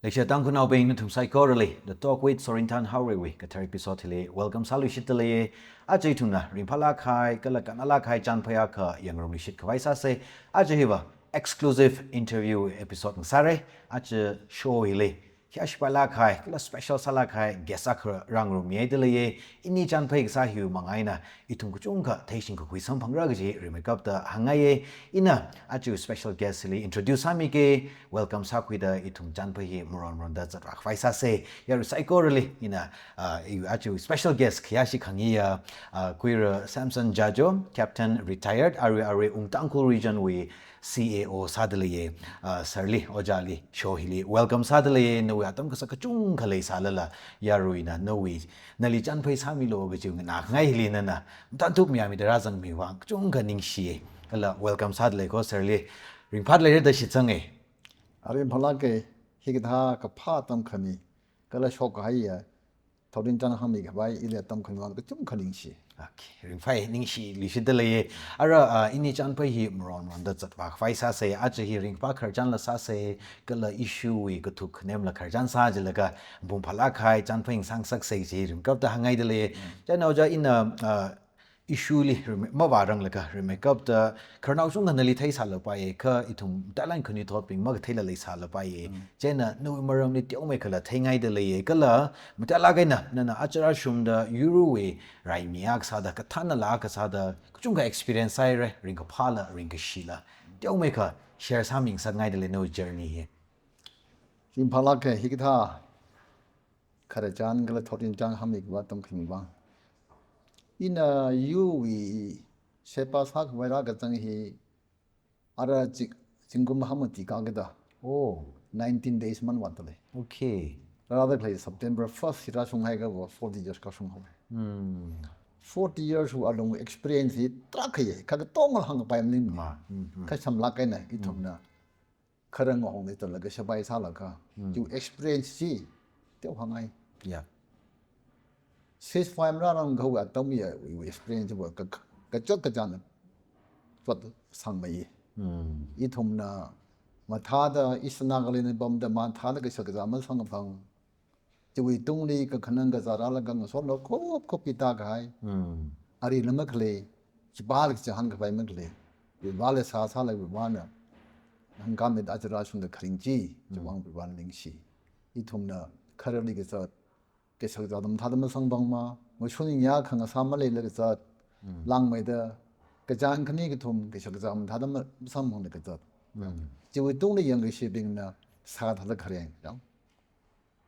Leksha tangkuna obeng nutum psychorally the talk with Sorintan Howrewi katar episode le welcome salushitale ajay tuna rimpala khai kala kanala khai chanphaya kha yangrom lishit khwai sa se ajay hiwa exclusive interview episode sare aj show ile kyash pala khai kala special sala khai gesa khra rangrom yedele ye inni chanphai sa hiu mangaina itung kuchung kha thaising ko khuisam phangra ge remekap da hangaye ina aju special guest le introduce ami ke welcome sakwida itung chanphai moron da zat rak faisa se ya psychorally ina aju special guest kyashi khangiya queer Samson Jajo captain retired are ungtangkul region we CAO sadaliye sarli ojali shohili welcome sadaliye no atam ka sakachung khalei salala yaruina no we nali chanphai samilo ge chung na ngai hili na tantup mi ami darazang mi wang chung ka ningshi kala welcome sadale ko sarli ringphat le da shitsange arin phalake higdha ka pha tam khani kala shok haiya thorin chan hami ga bai ile tam khani wan ka chung khaling shi okay ringphai ningshi li shidale ara ini chanphai hi mron wan da chat ba phai sa se a chi hi ringpa khar chan la sa se kala issue we ka thuk nem la khar chan sa je la ka bum phala khai chanphai sang sak se ji rim kap da hangai dele chana ja in issue li ma ba rang la ka remake da kharnau chung na li thai sa la pa ye kha ithum talan khuni thot ping ma thai la lai sa la pa ye chena no maram ni tyong me khala thai ngai de le ye kala mutala ga na achara shum da yuru we rai miak sa da ka thana la ka sa da chung ga experience ai re ring ka phala ring ka shila tyong me kha share sa ming sa ngai de le no journey he sim phalake higdha khara chan kala thorin chan hami ga tam khani ba ina yu wi sepa sak waira ga chang hi ara jingum hamati ka ga da oh 19 days man wat le okay rather play September 1st hira sung hai ga 40 years ka sung ho 40 years who along experience it trak ye ka tong hang pa nim ma ka sam la kai na I thum na kharang hong ni to la ga sabai sa la ka you experience si te hang ai yeah 6 5 ra rang go ga tom ye we experience wo ka chok ka jan wat sang mai I thum na ma tha da isna ga le bom da ma tha da ga sa ga ma sang phang chui tung li ka khanang ga zara la gang so no khop khop pita ga hai ari lama khle chi bal chi han ga bai ma khle bi bal sa sa la bi ba na hang ga me da jara shun da khring ji ji wang bi ban ling shi I thum na khara li ga sa ke sa da dam tha dam sang bang ma mo shun ya khang sa ma le la ga sa lang mai da ka jan khani ga thum ke sa ga dam tha dam sang mong da ga sa chui tung li yang ga shi bing na sa tha da khare yang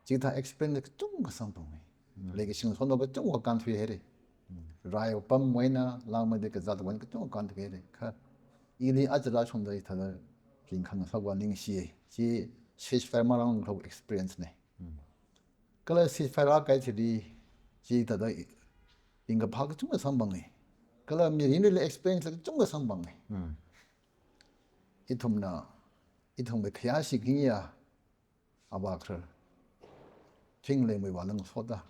지금 다 experience 좀 가상 동네 레게 신 손도 좀 간투 해래 라이 밤 뭐이나 라마데 그 자도 원그 좀 간투 해래 카 이리 아즈라 손도 이타다 긴 칸 사과 링시 지 시스파마랑 그 experience 네 그래 시스파라 가이지 지 다다 인가 파그 좀 상방네 그래 미 이리 experience 좀 상방네 이톰나 이톰베 크야시기야 아바크르 King le mai walang soda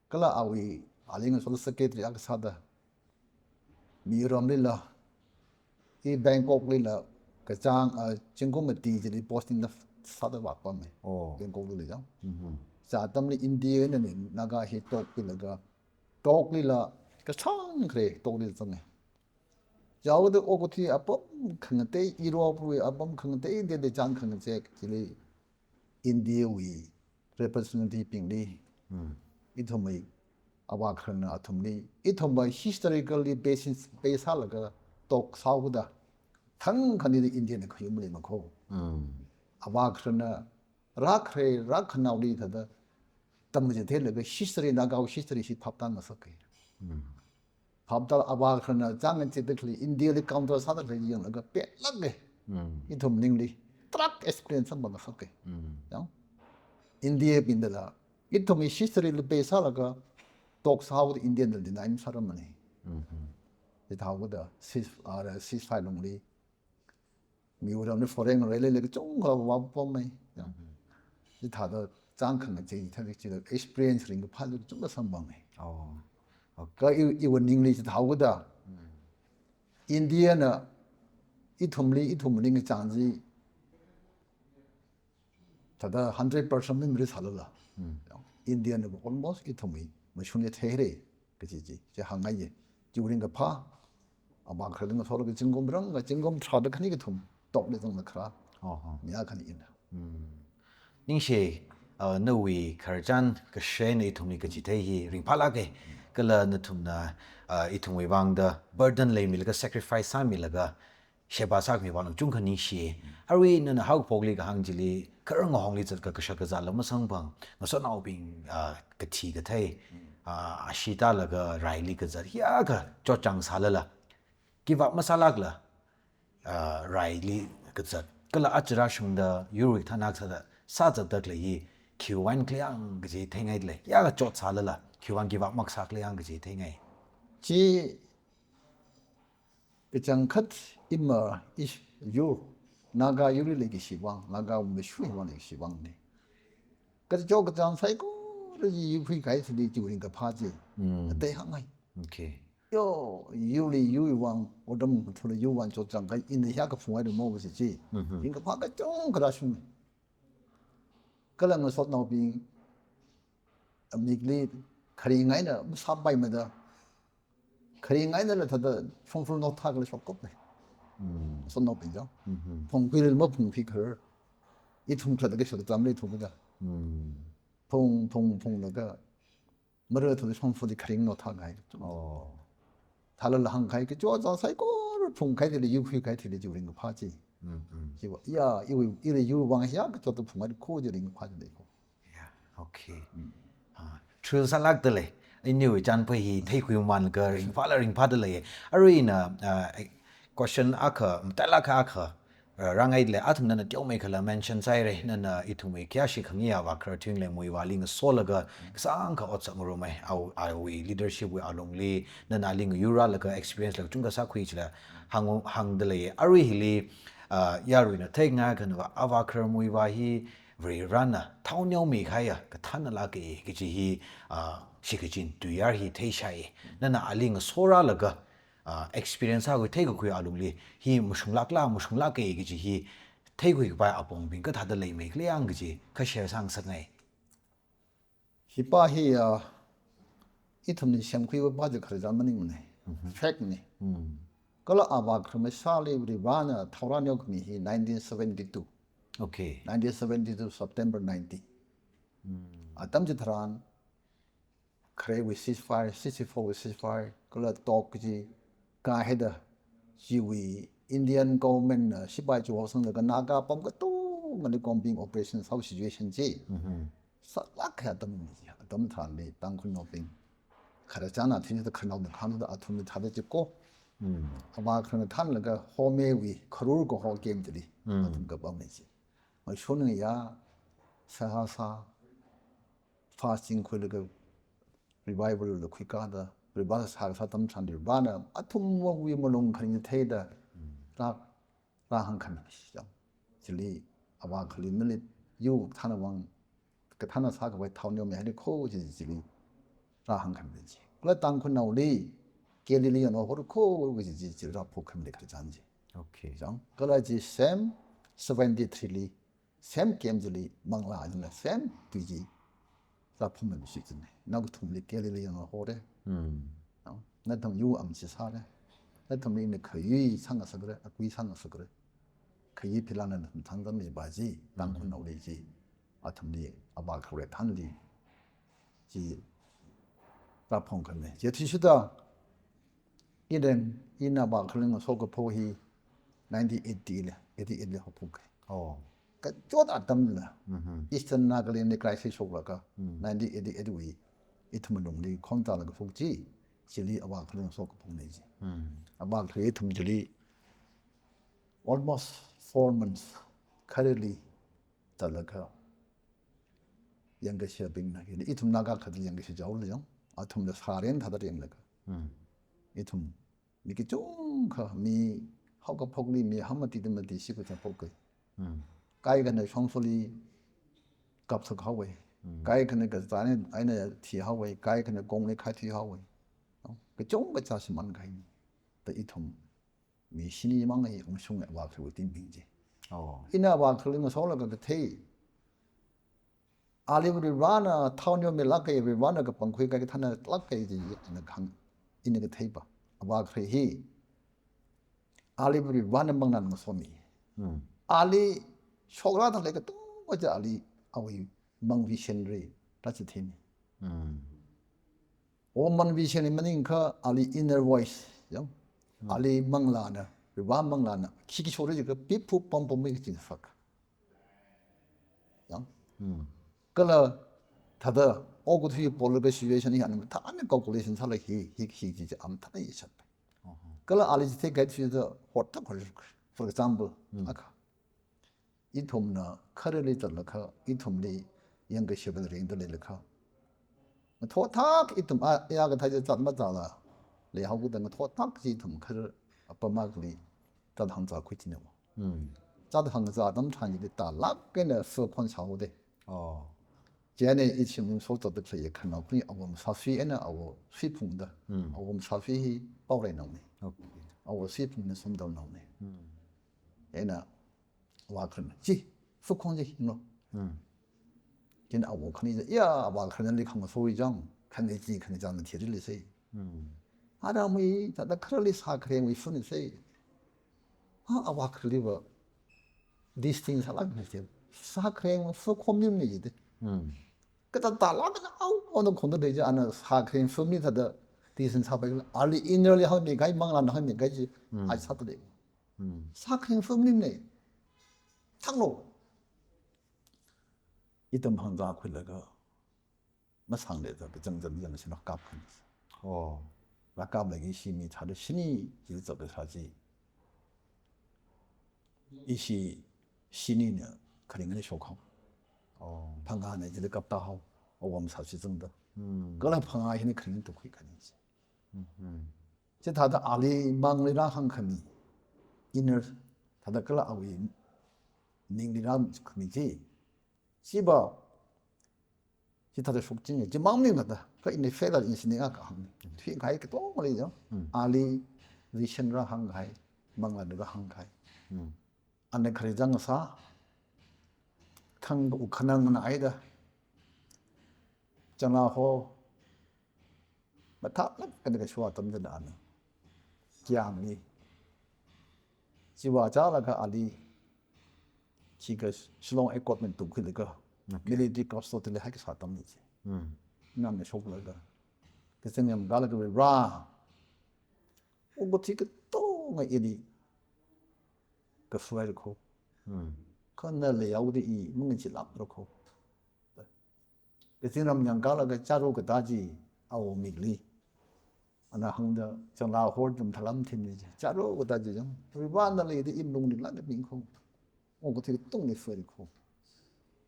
kala awi aling so secretary ak sada miram le la I Bangkok le la ka chang chingkom ti ji posting da sada wa pa me Bangkok le ja sa tam le India ne naga hi tok le ga tok le la ka chang kre tok le chang ne jaw de ogoti apom khang te Europe we apom khang te de chang khang che ji India we representative pingli ithomai awa khrna athumni ithomai historically basis base halaga tok sauda thang khani the Indian khayumli makho awa khrna rakhnauli thada tamje thelaga history naga history si thaptan masake thapta awa khrna jang chidekli India le counter sada le yang laga pe lagge ithomningli track experience masake yang India bindala itomi history le besa laga tok sao the Indian the nine ceremony it how the sis file only mi uram the foreign rele le chung ga wa pom mai it ha da jang khang ji ta ji experience ring ga phal chung ga sam bang mai ka I won english ta how da India na itumli ga chang ji 자다 100% 메모리 살라 인디언은 almost 이통이 뭐슌에 테레 그지지 제 한가지 지우린가 파 아마 그런 거 서로 그 증검이랑 그 증검 차도 칸이 그 똑내 좀 그라 미야 칸이 있나 nhưng she nơi vì khởi trang cái xe này thùng này cái gì thế hi ring pala cái là nơi thùng na ít thùng về vang đó burden lấy mình cái sacrifice sang mình là cái xe ba sắc mình vào chung cái ní xe hari nên là hậu phục lý cái hàng chỉ lý cái rong hong lý cái cái cái giá lắm sang bằng nó sao nào bình cái thi cái thế shita là cái rai lý cái giá ya cái cho chẳng sao là give up masala là rai lý cái giá cái là achira shung da yuri thanak sa sa za dak le yi q1 kliang ge ji thengai le ya ga chot sa la q1 give up mak sa kliang ge ji thengai 지 그장 컷 임마 이유 나가 유리리기 시방 나가 무슈이원의 시방네 그래서 저 그장 사이고 이 유휘 가이스리 지우린가 파지 때 항아이 okay 요 유리 유이왕 오டம் 토르 유완 조장가 있는 야가 풍화를 먹으시지 인가 파가 좀 그라심 그런 거 쏟나비 미글리 커링아이나 무사바이마다 커링아이는 더더 풍풀 노타를 쏟고네 쏟나비죠 풍귀를 뭐 풍피커 이 풍처도 계속 담리 두고자 풍나가 머리도 풍풀이 커링 노타가 있죠 달을 한 가이 그 쪼자 사이고를 풍 가이들이 유휘 가이들이 우린 거 파지 지고 야 이거 이래 유방이야 그 저도 풍아리 코지린 거 파지 되고 yeah okay true salak de le inu chan phe hi thai khwi man ka ring pha de le arena question akha talaka akha rangai le athum na tyau me khala mention sai re na ithumi kya shi khang ya wa khra thing le moi wa ling so la ga sang kha ot sang ro mai au we leadership we along le na ling yura la ka experience la chung ka sa khwi chla hang de le ari hi le yaru na thai nga kan wa awa khra moi wa hi very rana thau nyau mi khaya ka than la ke ki ji hi shi ki jin tu yar hi thai shai na aling sora la ga experience 하고 take 그 알롱리 히 무슨 락게 얘기지 히 take 그 봐 아봉 빈 다들 레이메 그냥 그지 그 세상 선에 히바히야 이텀니 샘퀴고 바지 그러자만이 뭐네 팩네 그걸 아바 그러면 살리브리 바나 타우라뇨 그미 1972 오케이 1972 September 90 아담지 타란 그래 we ceasefire 64 we ceasefire 그걸 또 그지 가해다 지위 Indian government 시바이 조선의 그 나가 범가 또 근데 공빙 오퍼레이션 사우 시츄에이션지 싹락해 덤이지 덤 탄데 땅군 노빙 가르잖아 뒤에서 큰나오는 한도 아툼이 다들 찍고 아마 그런 탄는가 호메위 크루고 호 게임들이 어떤 거 범이지 뭐 쇼는야 사하사 파스팅 콜그 리바이벌로 퀴카다 리바스 사사 덤찬들 바나 아툼 위 몰롱 칸이 테이다 라한 칸이시죠 진리 아마 클린을 유 타나왕 그 타나 사가 왜 타오냐면 해리 코지 진리 라한 칸이지 그래 땅kun 나오리 게릴리언 호르코 그지 진라 포함돼 그러잖지 오케이 죠 그러지 샘 73리 샘 게임들이 망라 아니면 샘 비지 라 포함돼 있네 나고 통리 게릴리언 호레那他们有俺们去啥的，那他们那可以上个什个的，归上个什个的，可以皮烂的，他们没把gì，当困难的gì，啊，他们的啊把口来谈的，是把碰看的，就提出的，一人一那把可能说个破译，1980了，88了好破开，哦，个做大他们了，Eastern 那个人的 crisis 说了个，1988为，一他们弄的抗打那个复制。진리 아바 그런 소고 보내지. 아바 그게 tum들이 almost 4 months currently 달라가 연가시아 빙나 이tum 나가 가들 연가시 자올려. 아tum도 사련 다들 연가가. 이tum 미기 좀가 미 하고 폭리 미 한마디든마디 시고 잡고. 가이가는 성소리 갑석 하고. 가이가는 그 자네 아이네 티 하고 가이가는 공리 카티 하고. 그 좋은 거 자시만 가이 또 이통 미신이 망의 엄청에 와 그리고 딘빙지 이나 와 그런 거 서울가 그 테이 알리브리 라나 타운요메 락게 리바나 그 방코이가 타나 락게지 강 있는 게 테이바 아바 크레히 알리브리 라나 망나는 거 소미 알리 쇼그라다 레가 또 어제 알리 아위 망비션리 라치 테미 오만 비션이 마닌카 알리 이너 보이스 요 알리 망라나 리바 망라나 키키 쇼르지 그 비프 펌펌이 진짜 요 그러 다들 오고투이 볼르베 시츄에이션이 아니면 다 안에 calculation 살아 히히지 암타나 이셨다. 그러 알리지테 게트에서 호타 걸 for example 아까 이 톰나 카르리 들라카 이 톰리 연가 셔벨 링들레카 토탁 이톰 야가 다지 잡마자라 레하고든 토탁 지톰 카르 아빠마글리 자당자 퀴티네 자당자 넘찬이 달락게네 서콘 사오데 제네 이치문 소토도 그게看到 그니 아고 사수에나 아고 수이풍다 아고 사수이 빠오래 나오네 아고 수이풍는 손도 나오네 에나 와 그러면 지 수콩지 힘로 진 아고 그니 야 와 그러는 리 칸고 소위장 칸내지 칸내장은 티르리세 아라미 자다 크럴리 사크레 위 푸니세 아와 크리버 these things are like 사크레 수콤님이지 그다 달라가 어느 건도 되지 않아 사크림 소미사다 디슨 사백을 알리 인널리 하면 가이 망란 하면 가지 아주 사도래 사크림 소미네 탕로 이던 방자 콜레가 마상래서 그 정점이는 신학 값은 라값내기 심이 자르 신이 일적을 사지 이시 신이는 그림을 쇼하고 방가하네 이제 깝다 하고 오금 사실 정도 그래 방아히는 그림 또 거기 가는지 제 다들 알리 망리라 한 칸이 이너 다들 그라 아위 닝리라 그미지 시바 지 다들 속진이 이제 마음이 같다 그 인내 페달 인신이가 강 뒤에 가이 또 말이죠 알리 리션라 한 가이 망라드가 한 가이 안에 그래장사 탕고 가능은 아니다. 장라호 마탑 근데 좋아 덤들 안. 기양이 지와자라가 알리 지가 슬롱 에코먼트 두클가 밀리디 코스토틀 하게 사담이지. 남네 쇼블가. 그래서 님 갈아가 라 오고티가 또 이리 그 수월고 그날에 야우디 이 뭔지 랍렇고 그래서 남 가라가 자로 그 다지 아오 밀리 아나 항다 정라 호좀 탈람 팀이지 자로 그 다지 좀 리반달이 임동리 라데 빙콩 오고 되게 똥이 수월고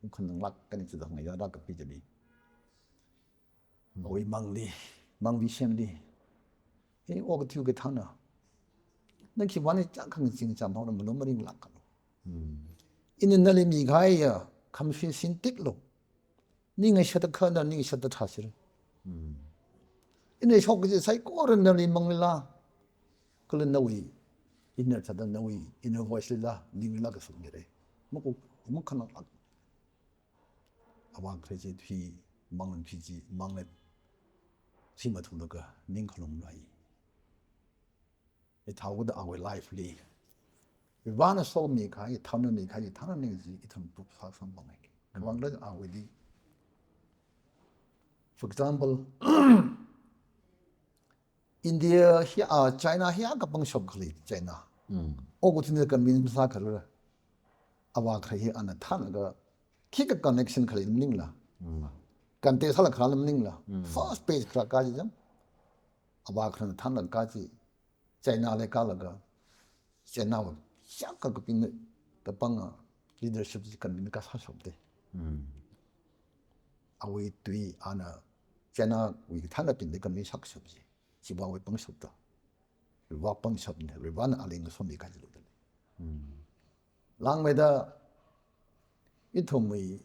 그는 락간이 지당 야라 그 비절이 오이 망비셴리 이 오고 튀게 타나 너 기반이 짝한 진짜 마음 너무 락간 이는 날이 미가야 감시 신택로 니가 셔도 커나 니가 셔도 타시를 이네 속지 사이 꼬른 날이 먹을라 그런 너위 이너 자다 너위 이너 보실라 니가 그 소리래 먹고 먹하나 아와 그러지 뒤 먹는 뒤지 먹는 심어 두는가 닝클롱 라이 이 타고도 아고 라이프리 와나 소미 가이 타는 가이 타는 얘기 이탐 부사선 방에게 그왕들 아고디 for example India here China here kapang shop khali China ogo tin kan min sa khal awa khri an than ga kick connection khali ning la kan te sala khal ning la first page khra ka ji jam awa khran than ka ji China le ka la ga China wa 샤까 그 빈 그 방아 리더십 kan ka sa shop de awi tui ana China wi than tin de kan mi sak shop ji 지바 왜 뻥쳤다. 와 뻥쳤네. 리반 알린 거 손이 가지고 들. 랑메다 이토미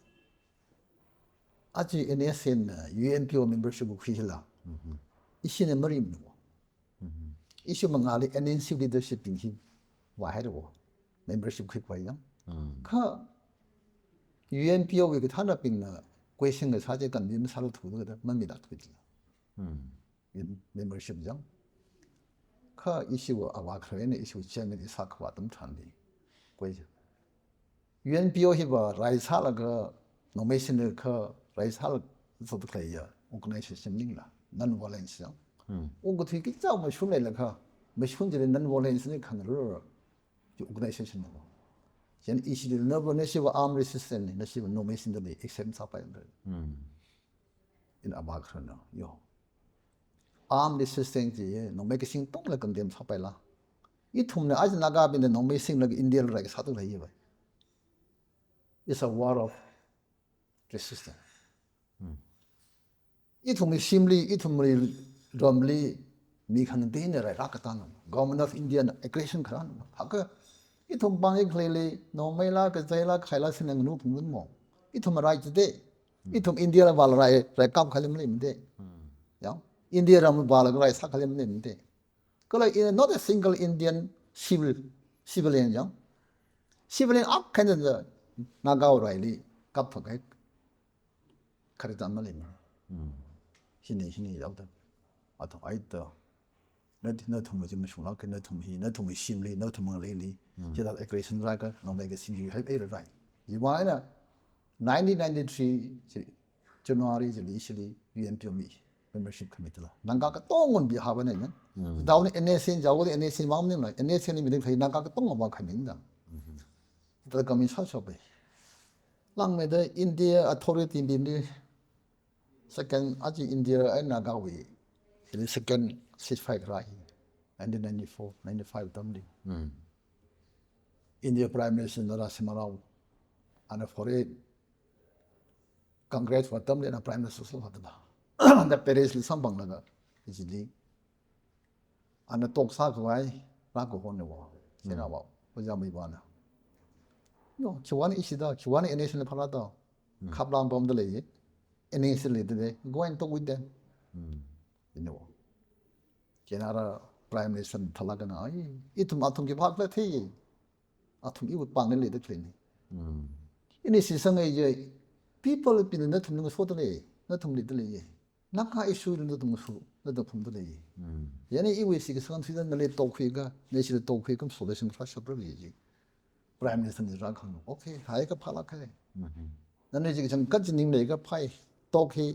아직 NSN UNPO membership 구실라. 이신의 머리 있는 거. 이시면 알리 NNC leadership 빙히 와 해도 membership 퀵 와요. 그 UNPO 그 하나 빙나 question cái sao chứ cần đến sao thủ được đó mình bị đặt thôi membership chẳng khá issue à và khởi này issue trên này sao các bạn tấm thằng đi quay UNPO hi ba rai sa la ga nomination le kha rai sa la so to play ya organization ning la non violence ya ko thi ki chao ma shun le la kha ma shun je non violence ne khang ro organization no chen issue de no violence wa arm resistance ne shi nomination de exempt sa pa in abak khana yo arm resistance je no make sing tong la kan dem sa pa la I thum ne aj naga bin de nomination la India la sa to lai ba It's a war of resistance. Itum simply itum romli mi khan din ra rakatan government of India aggression khan haka itum bang clearly no mela ka zaila khaila sin nu phun mo itum right de itum India wal rai ra kap khalim lim de ya India ram wal rai sa khalim lim de kala not a single Indian civilian ya civilian up kind of 나가오 라이리 깝하게 카르다 말림 신이 야다 아도 아이다 너 통모 좀 쇼나 그 너 통미 심리 너 통모 레리 제가 에크레이션 라가 노메가 신이 헬 에르 라이 이와나 1993 January initially UNPO membership committee la nangka ka tongon bi habane ne dawn NSN jawo NSN mamne la NSN mi de nangka ka tongon ba khaminda the commission shop lang me the India authority in second aji India and Nagawi the second ceasefire right 1994 95 tamdi India Prime Minister Narasimha Rao and for it Congress for tamdi and Prime Minister so hada the Paris li sambang laga isidi and the talk sa kwai ra ko hon ne wa sena ba ojami bana yo chwan isida chwan national phalada khaplam bom de le initially de go and talk with them you know kenara prime minister thalaga na ai itum atum ki bhag la thi atum I would pang le de clean ini si sang ai je people pin na thum so de le na thum le de le na ka issue na thum so na da thum de le yani I we si sang si na le to khi ga ne si to khi kam so de sim fa shop le ji Prime Minister ni ra khang okay hai ka phala kha nan ji jang kat ning le ka phai to khi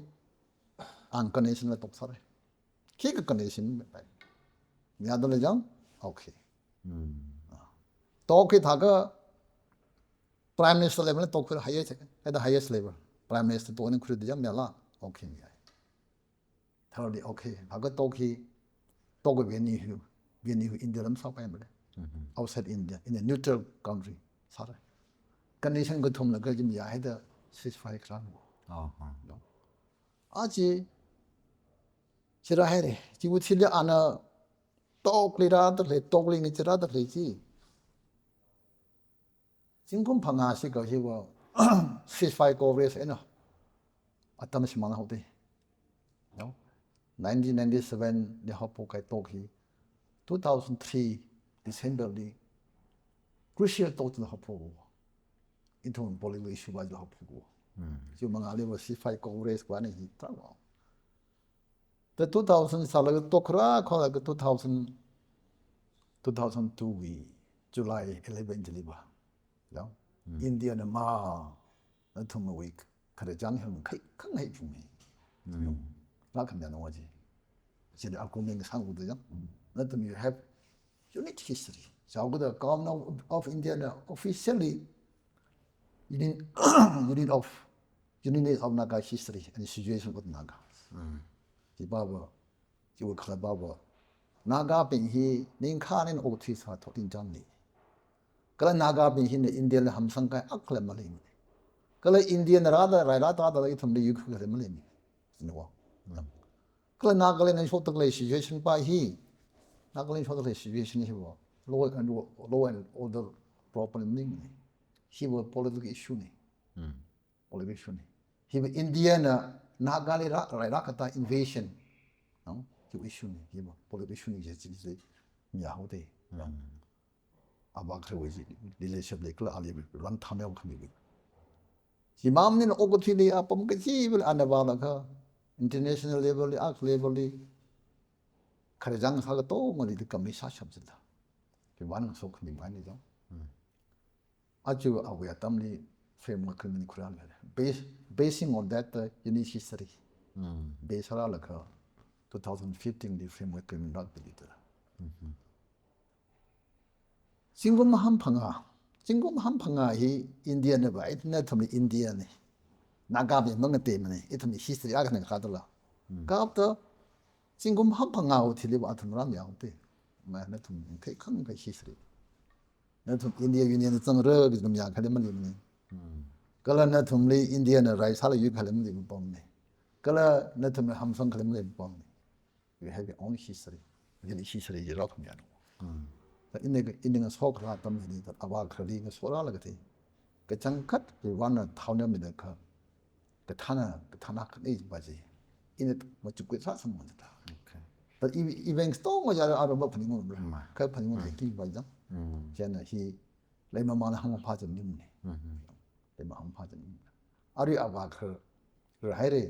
an connection la tok sare ki ka connection me pai ya do le jang okay to khi tha ka Prime Minister level to khi highest at the highest level Prime Minister to ne khru de jam ya la okay mi ai thoroughly okay ha ka to khi to ko bien ni hu India lam sa pai me outside India in a neutral country sorry condition go thum la ga jim ya hai da ceasefire kran aji chira hai re ji bu thil ana tok li ra da le tok li ni chira da le ji jingkum phanga si ga hi wa ceasefire ko res ena atam si mana hote no 1997 the hopo kai tok hi 2003 December li crucial to the hopo into political issue was the hopo so mga le was ceasefire ko res kwa ni hi ta the 2000 sala to khra kho la 2002 we July 11 jeliba no India na ma na thum week khare jang hang khai khang hai phu me la kham ya no wa ji ji da ko meng sang u de jang na tum you have unit history so the government of India officially unit of Naga history and situation with Naga ji baba ji wo khala baba Naga bin hi ning kha nen o thi sa tho tin jang ni kala Naga bin hi ne India le ham sang kai akla ma le kala Indian ra da ta da thum le yuk khare ma le ni no kala Naga le ne so tak le situation pa hi Naga le so tak le situation hi wo law and order problem ning hi wo political issue ni political issue ni hi Indian Naga le ra ka ta invasion no ki issue ni hi wo political issue ni je ji ya ho de abak re wi relationship le kla ali ran tham ya khami wi si mam ni ogo thi li apam ke si bel ana ba la kha international level li ak level li khare jang sa ga to ngoli de kam ni sa shab zila ki wan so khni ba ni jang achu awu ya tam li framework ni kuran ga basing on that unique history base ra la kha 2015 di framework ni not bi ta singum ham phanga hi india ne ba itna tham india ne naga bi mang te mane itham history aga ne khada la kap ta singum ham phanga ho thili ba tham ram yang te ma na thum te khang ga history na thum india union chang re gi nam ya khale man ni kala na thum li india na rai sala yu khale man ni bom ne kala na thum ham sang khale man ni bom ne we have our own history really history ji ra kham ya no in the sok ra tam ni ta awa khali ga so ra la ga te ka chang khat bi wan na thau ne mi da kha ka thana ka ni ba ji in it ma chu ku sa sam ma ta but even stong ma ya ara ba phani mo ka phani mo ki ba ja chen hi lai ma ma na hang pha chen ni ne lai ma hang pha chen ni ari awa kha ra hai re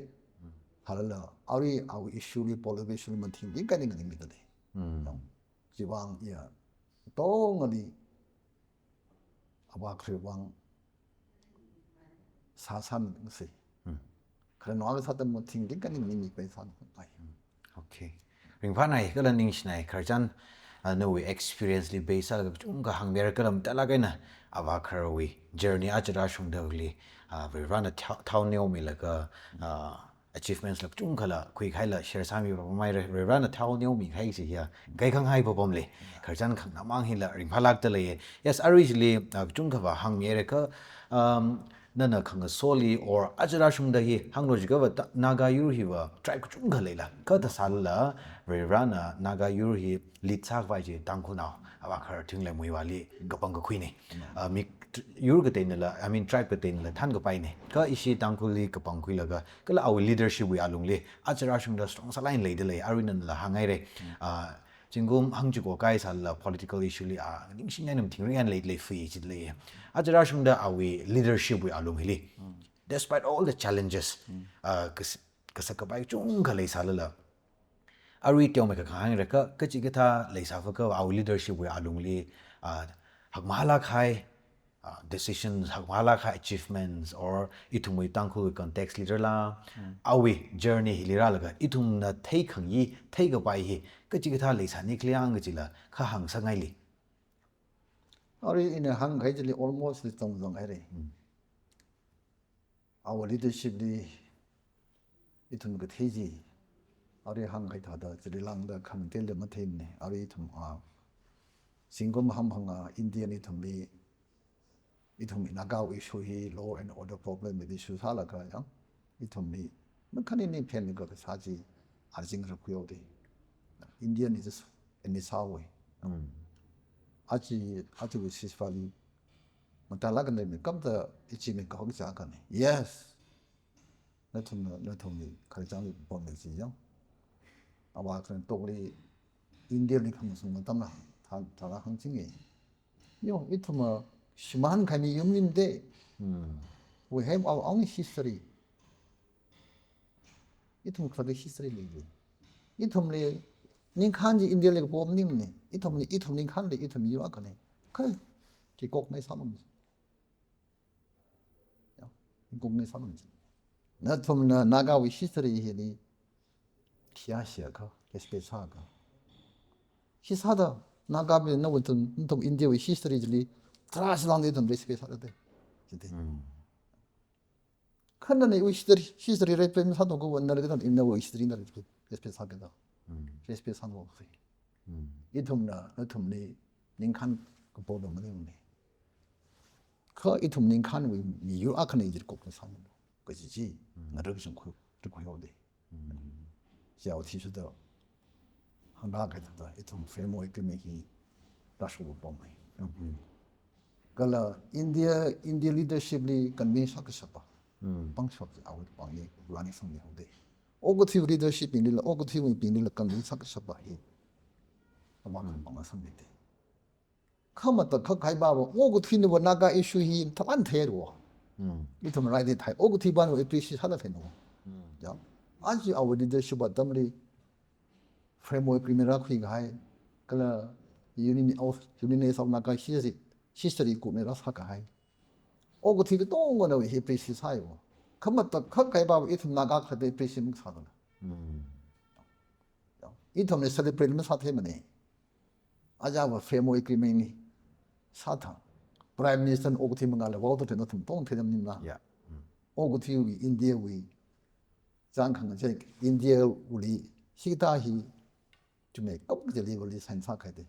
halala ari our issue li political man thing din ka ni ni mi da le ji wang ya tong ali awa khre wang sa san se khre no ala sa ta mo thing din ka ni mi pe san pai okay ring pha nai ka la ning shnai kharchan no we experience li base la chung ka hang mer ka lam ta la kai na awa khar we journey a chara shung da li we run a town neo mi la ka achievements la chung khala khui khai la share sami ba mai re run a town neo mi khai si ya gai khang hai bom le kharchan khang na mang hi la ring pha lak ta le yes originally chung ka ba hang mer ka nana khang soli or ajara shung da hi hanglo ji ga naga yur hi wa tribe chung ga leila ka ta sal la re rana naga yur hi li chak vai ji tang khu naw awa khar thing le mui wa li ga pang ga khui ne mi yur ga te ne la I mean tribe ga te ne la than ga pai ne ka ishi tang khu li ga pang khui la ga ka la our leadership we alung le ajara shung da strong sa line le de le arinan la hangai re jingum hangju ko kai sal la political issue li ning shin nem thing rian le fi ji le ajara shung da awi leadership we alum hili despite all the challenges ka sa ka bai chung ka le sal la ari tyo me ka khang re ka chi ka tha le sa fa ka awi leadership we alum li hak mala khai decisions hak mala khai achievements or itum we tang khu context leader la awi journey hilira la ga itum na thei khang yi thei ga bai hi ka chi ka tha le sa ni kliang ga chi la kha hang sa ngai li ari in a hang hai ji almost the tong zong hai re our leadership li itun ga thi ji ari hang hai tha da ji lang da kham tel le ma thein ne ari thum singom ham hanga indian ithum li ithum nagaw issue hi law and order problem with issue sala ka ya ithum li man khani ni phen ga sa ji arjing ra kuyo de indian is in this way achi we sis fali matala kan ne kam da ichi me ka hong sa kan yes na thum ni khal jang ni pom ni ji yang awa kan to li indian ni kham sung tam na ta la hang jing ye yo ithum shiman khani yum nim de we have our own history ithum khade history li ithum le ning khan ji india le bom nim ne ithum ning khan le ithum yu ak ne ka ki kok nei sam ya kok nei sam na thum na naga wi history hi ni khia xia ka espesa ka hisada naga bi na won thum india wi history li trash lang de thum espesa de de khan na wi history re pe sa do go won na le thum inna wi history na espesa ka da espesa no 이 tumna na tumni ningkan ko bodo mani ne ka i tum ningkan wi mi yu akane jir ko ko sam ko ji na ro jin ko ko yo de xiao ti shi de han da ga de i tum framework me hi da shu bo mai kala india leadership li kan mi sak sa pa bang shop out bang ye running from the day ogothi leadership in la ogothi wi pin la kan mi sak sa pa hi bang sam de khama ta kha khai ba wo go thine bo naga issue hi thaman the ro 이 좀 라이드 타이 오고 티반을 appreciate 하다 되는 거. 야. 아주 our leadership 어떤리 framework criminal 그이가 해. 그라 union of 나가 history 꾸면서 사가 해. 오고 티도 또 거는 appreciate 사요. 그러면 또 가까이 봐 이tum 나가 그때 appreciate 사다. 이 텀에 celebrate 사태면에 아자와 framework criminal 사타. Prime Minister 오고 팀은 갈래 와도 되는 통 대장님나. Yeah. 오고 팀이 인디아 위 장칸 제 인디아 우리 히다히 좀에 껍질이 우리 산사가야 돼.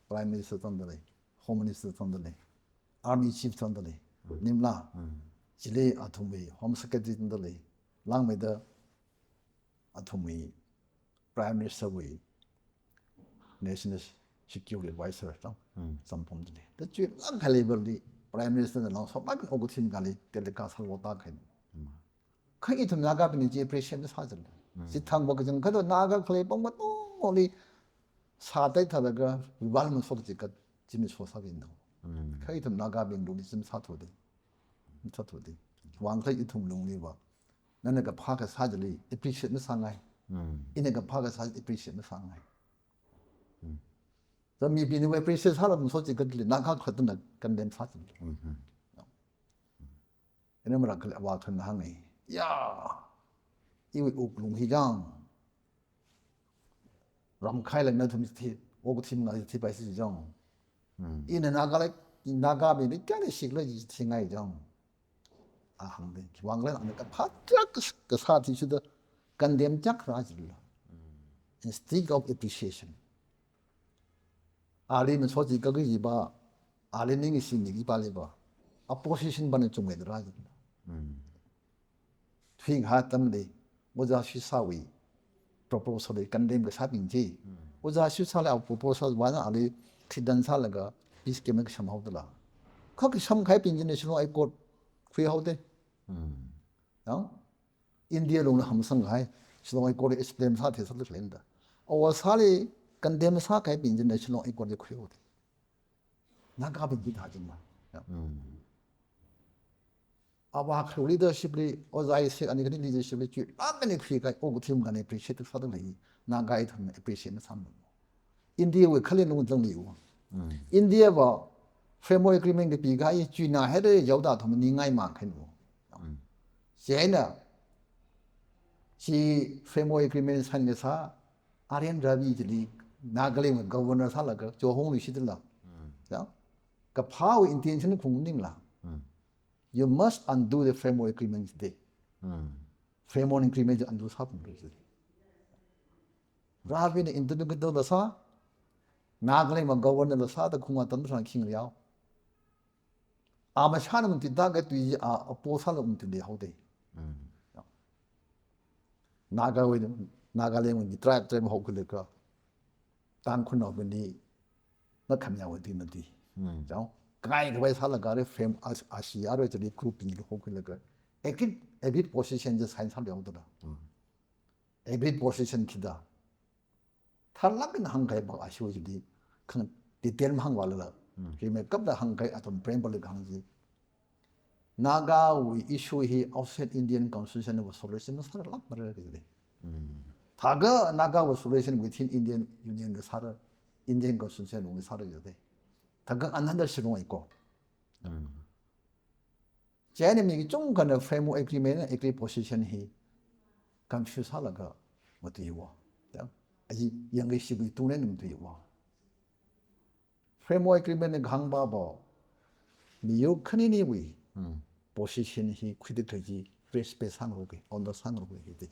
Prime Minister 던들래, Home Minister 던들래, Army Chief 던들래, 님라, 지리 아톰이 Home Secretary 던들래, 랑메더 아톰이 Prime Minister 위 National Security Advisor samphomdle the chui lang khali Prime Minister na so ba ogu thim gali teleka salwota khain khai thum naga bin ji appreciate sa jal si thang ba jang khado naga khle pong ma to oli sa tai tha ga wal mu sok ji ka jimi so sa bin no khai thum naga bin lu sim sa tho de wang khai thum lung ni ba nan ga pha ka sa jali appreciate na sa ngai ine ga pha ka sa appreciate na sa ngai 저 미비는 왜 프리스 사람은 솔직히 그들이 나가 거든 건덴 사진. 이놈을 그 와튼 하네. 야. 이거 옥롱희장. 람카일은 나좀티 오고팀 나지 티바이스정. 이는 나가비 밑간에 식러지 생각이정. 아 한데 왕래 안까 파트락 그 사티슈도 건덴 작라지라. Instead of appreciation. 알리는 솔직히 그게 봐 알리는 게 신이 빨리 봐 opposition 반은 좀 애들아 튀ing 하던데 오자 시사위 proposal condemn 그 사빈지 오자 시사를 proposal 완전 알리 티단 살라가 비스케면 그 참하더라 거기 참 가입인지는 실로 아이고 구해하대 인디아로는 함성 가이 실로 아이고 explain 사태서 들린다 살이 condemn sa kai bin jin national equal khyo de na ga bin ta jin ma aba khlo leadership li ozai se ani gani leadership li chu amani khri kai ogu thim gane appreciate sa da li na ga itham appreciate na sam india we khale nu jang li wo india ba framework agreement ke pi ga yi chu na he de yaw da tham ni ngai ma khain wo china si framework agreement san ne sa Aryan Ravi jili Nagalim governor salaga jo hong li shidla ya ka phao intention khung ning la you must undo the framework agreement today framework agreement undo sa pum ri Ravi ne indu ga do sa Nagalim governor la sa da khunga tam sa king liao ama shan mun ti da ga tu a po sa lo mun ti le ho de Nagalim ni tribe ho ku le ka tan khun no ni na kham ya wa di na di jao kai ga bai sa la ga re frame asia ro je group ni ho ku le ka every position je sign sa le ho da every position kida thar la bin hang kai ba asio ji di khang detail hang wa la ki me kap da hang kai atom frame ba le hang ji naga we issue he outside indian constitution of solution sa la ma re de 다가 나가고 solution within Indian Union 그 사를 Indian constitution 우리 사를 돼. 다가 안 한다 시롱 있고. 제네미 좀 간의 framework agreement agree position 해. confuse 하다가 어떻게 와. 아직 영의 시비 두는 놈도 와. framework agreement 강바보 미요 큰이니 위. position 해 크리티컬지 respect 상으로 게 언더 상으로 게 돼.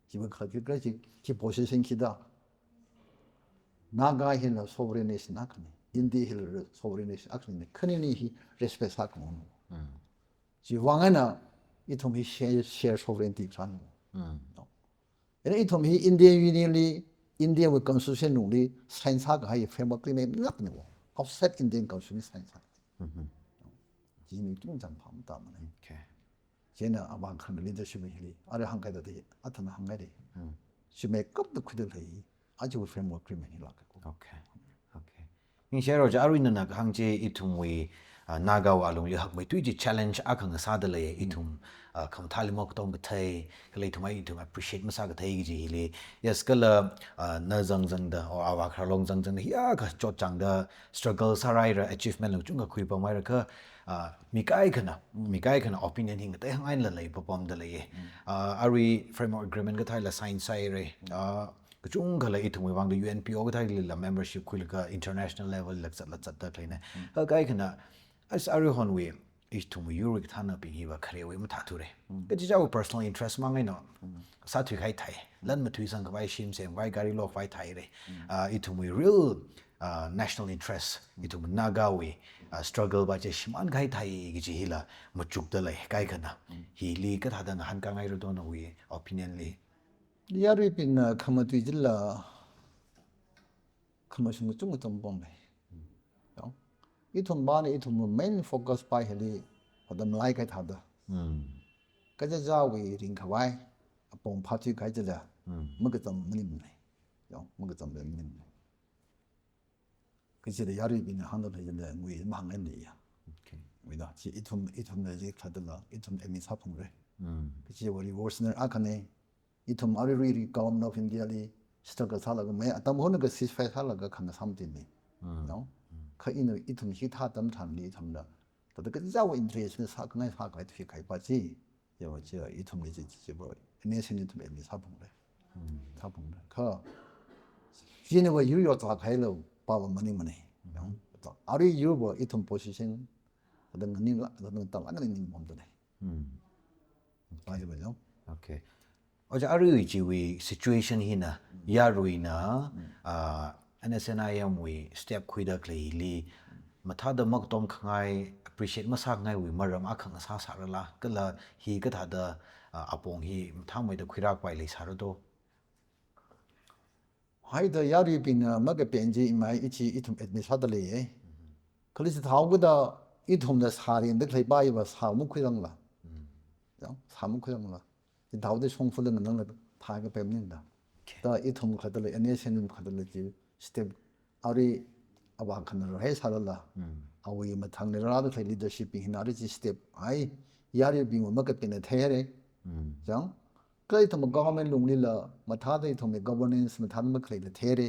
지금 가지까지 기 position 기다. 나가 힐 sovereignty 나가네. 인디 힐 sovereignty actually 큰이니 히 respect 사고. 지왕에나 이통이 share sovereignty 전. 이 통이 인디언 유니언이 인디언 constitution 우리 사인사가 이 framework 내 나쁘네. offset 인디언 constitution 사인사. 지금 중장 밤다 말이야. Okay. 제는 아마 큰 리더십이 힐이 아래 한 가지도 돼. 아튼 한 가지. 지금 급도 그들 해. 아주 framework agreement이 라고. Okay. Okay. 인 셰로 자루인나 강제 이tum위 나가와 알롱리 학메 투지 챌린지 아칸 사들레 이툼 감탈리 먹동 그테 클레 투마이 이툼 appreciate 마사 그테 이지 yes kala 나정정다 or awa khalong jangjang hiya ka chotchangda struggle saraira achievement lu chunga khui pa mai ka mikai kana opinion hing te hangai la lei popom da lei ari framework agreement ka thaila sign sai re kachung kala itumwi wang the UNPO ka thaila membership khul ka international level la chat ta kleine ka kai kana as ari honwe itumwi yurik thana pi hiwa khare we ma thature ka ji jaw personal interest mangai no sa thu khai thai lan ma thui sang ka bai shim sem vai gari lo vai thai re itumwi real national interest itum nagawi struggle ba che shman gai thai gi ji hila ma chuk da lai kai kana hi li ka tha da han ka ngai ro don wi opinion li Yari bin kama tuijilla kama shungu chungu tombombe. Itum bani itum main focus pai heli hodam lai kai thada. Kaja jawi ring kawai apong patu kai jala magatam minim nai. Magatam minim nai. Kasi da yari bin handle jala ngui mahangan ni ya. Wida chi itum na jik thadala itum emi sapong re. Kasi wari worsener akane itum ari government of India li struggle salaga me atam hona ga ceasefire salaga khana something ni no kha ino itum hi tha tam tham li thamda to the jaw interest sa ngai sa kai thi kai pa chi yo che itum li chi bo nation itum ni sa phung le kha jine wa yu yo ta khai lo pa ba mani no to ari yu bo itum position the ngani la the ta la ngani mom de ba jo okay oja ari ji we situation hina yaruina NSNIM we step khuida klei li matha da mak tom khangai appreciate masak ngai we maram akhang sa sarala kala hi ka tha da apong hi thamoi da khuirak pai le sarado hai da yari bin ma ga penji mai ichi itum admit sadale ye khalis thau ga da itum da sarin da klei bai ba sa mu khirang la ya sa mu khirang la thau de song fulen nang la tha ga pem nin da da itum khadale nation khadale ji step ari aba khan ro he salala awi ma thang ne ra da leadership hin ari ji step ai yari bin ma ga pin the re jang kai thum government lung ni la ma tha dai thum governance ma than ma khlei le the re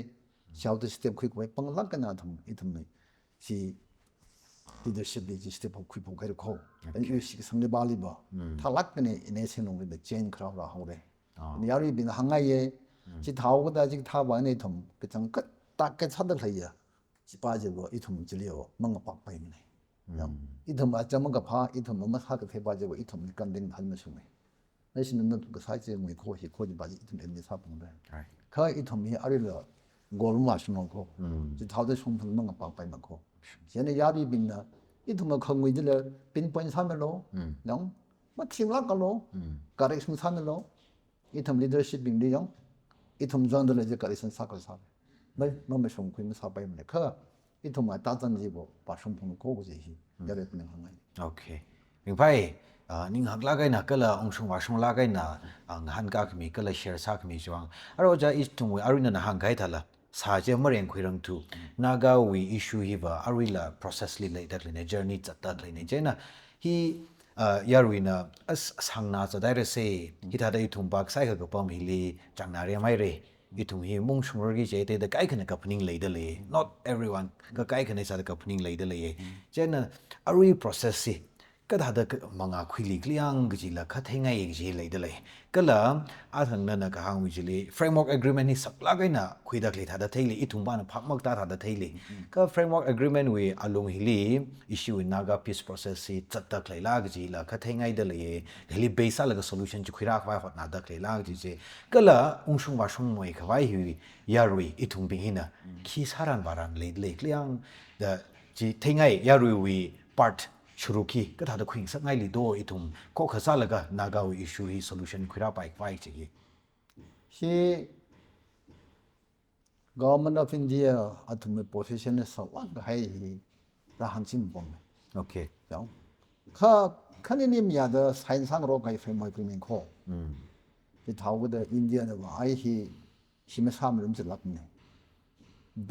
shau de step quick way pang lak na thum itum ne si leadership de ji step quick po kai ko an yu si sam ne bali ba tha lak ne nation lung de chain kra ra ho re yari bin hangai ye ji thau ga da ji tha ba ne thum ke chang kat tak ke chad da ya ji pa je bo itum ji leo mang pa pai ne itum a cham ga pha itum ma sa ka the ba je bo itum ni kan ding han ma su me na sin na ga sa je mi ko hi ko ji ba ji itum en ni sa pung de ka itum hi ari la gol ma su no ko ji thau de sung phun mang pa pai ma ko je ne yari bin na itum ma khong wi ji le pin point sa me lo nong ma thim la ka lo correction sa me lo itum leadership bin de yong itum zang de le je correction sa ka sa mai ma me sung khoi ma sa pai me ka itum ma ta zan ji bo ba sung phun ko ko ji hi ya le pin hang ai okay ring pai ning hak la gai na kala ong sung wa sung la gai na ang han ka khmi kala share sa khmi jwang aro ja is tung we arina na hang gai thala sa je mareng khirang tu naga we issue hi ba arila process li le that le journey chat ta le ne je na hi yaruina as sangna cha dai re se hi tha dai thum bak sai ka pam hi li chang na re mai re itum hi mung sumur gi je te da kai khana kapning le de le not everyone ka kai khana sa da kapning le de le je na ari process si ka da da manga khili kliang gi la kha thenga ye gi le de le kala a thang na ka hang wi ji le framework agreement ni sakla ga na khuida kle tha da theile itum ba na phak mak ta tha da theile ka framework agreement we along hi li issue in naga peace process si chat ta kle la gi la kha thenga de le heli base la ga solution ji khira khwa hot na da kle la gi je kala ungsung wa sung moi khwai hi yarwi itum bi hina khi saran baran le kliang da ji thenga yarwi we part shuruki ka tha da khwing sak ngai li do itum ko khasa la ga naga we issue hi solution khira pai pai chi he government of India atum position sa wa ga hai ra han chin bom okay ya kha khani nim ya da sain sang ro kai frame agreement ko the thau da India na wa ai hi him sam rum lak ne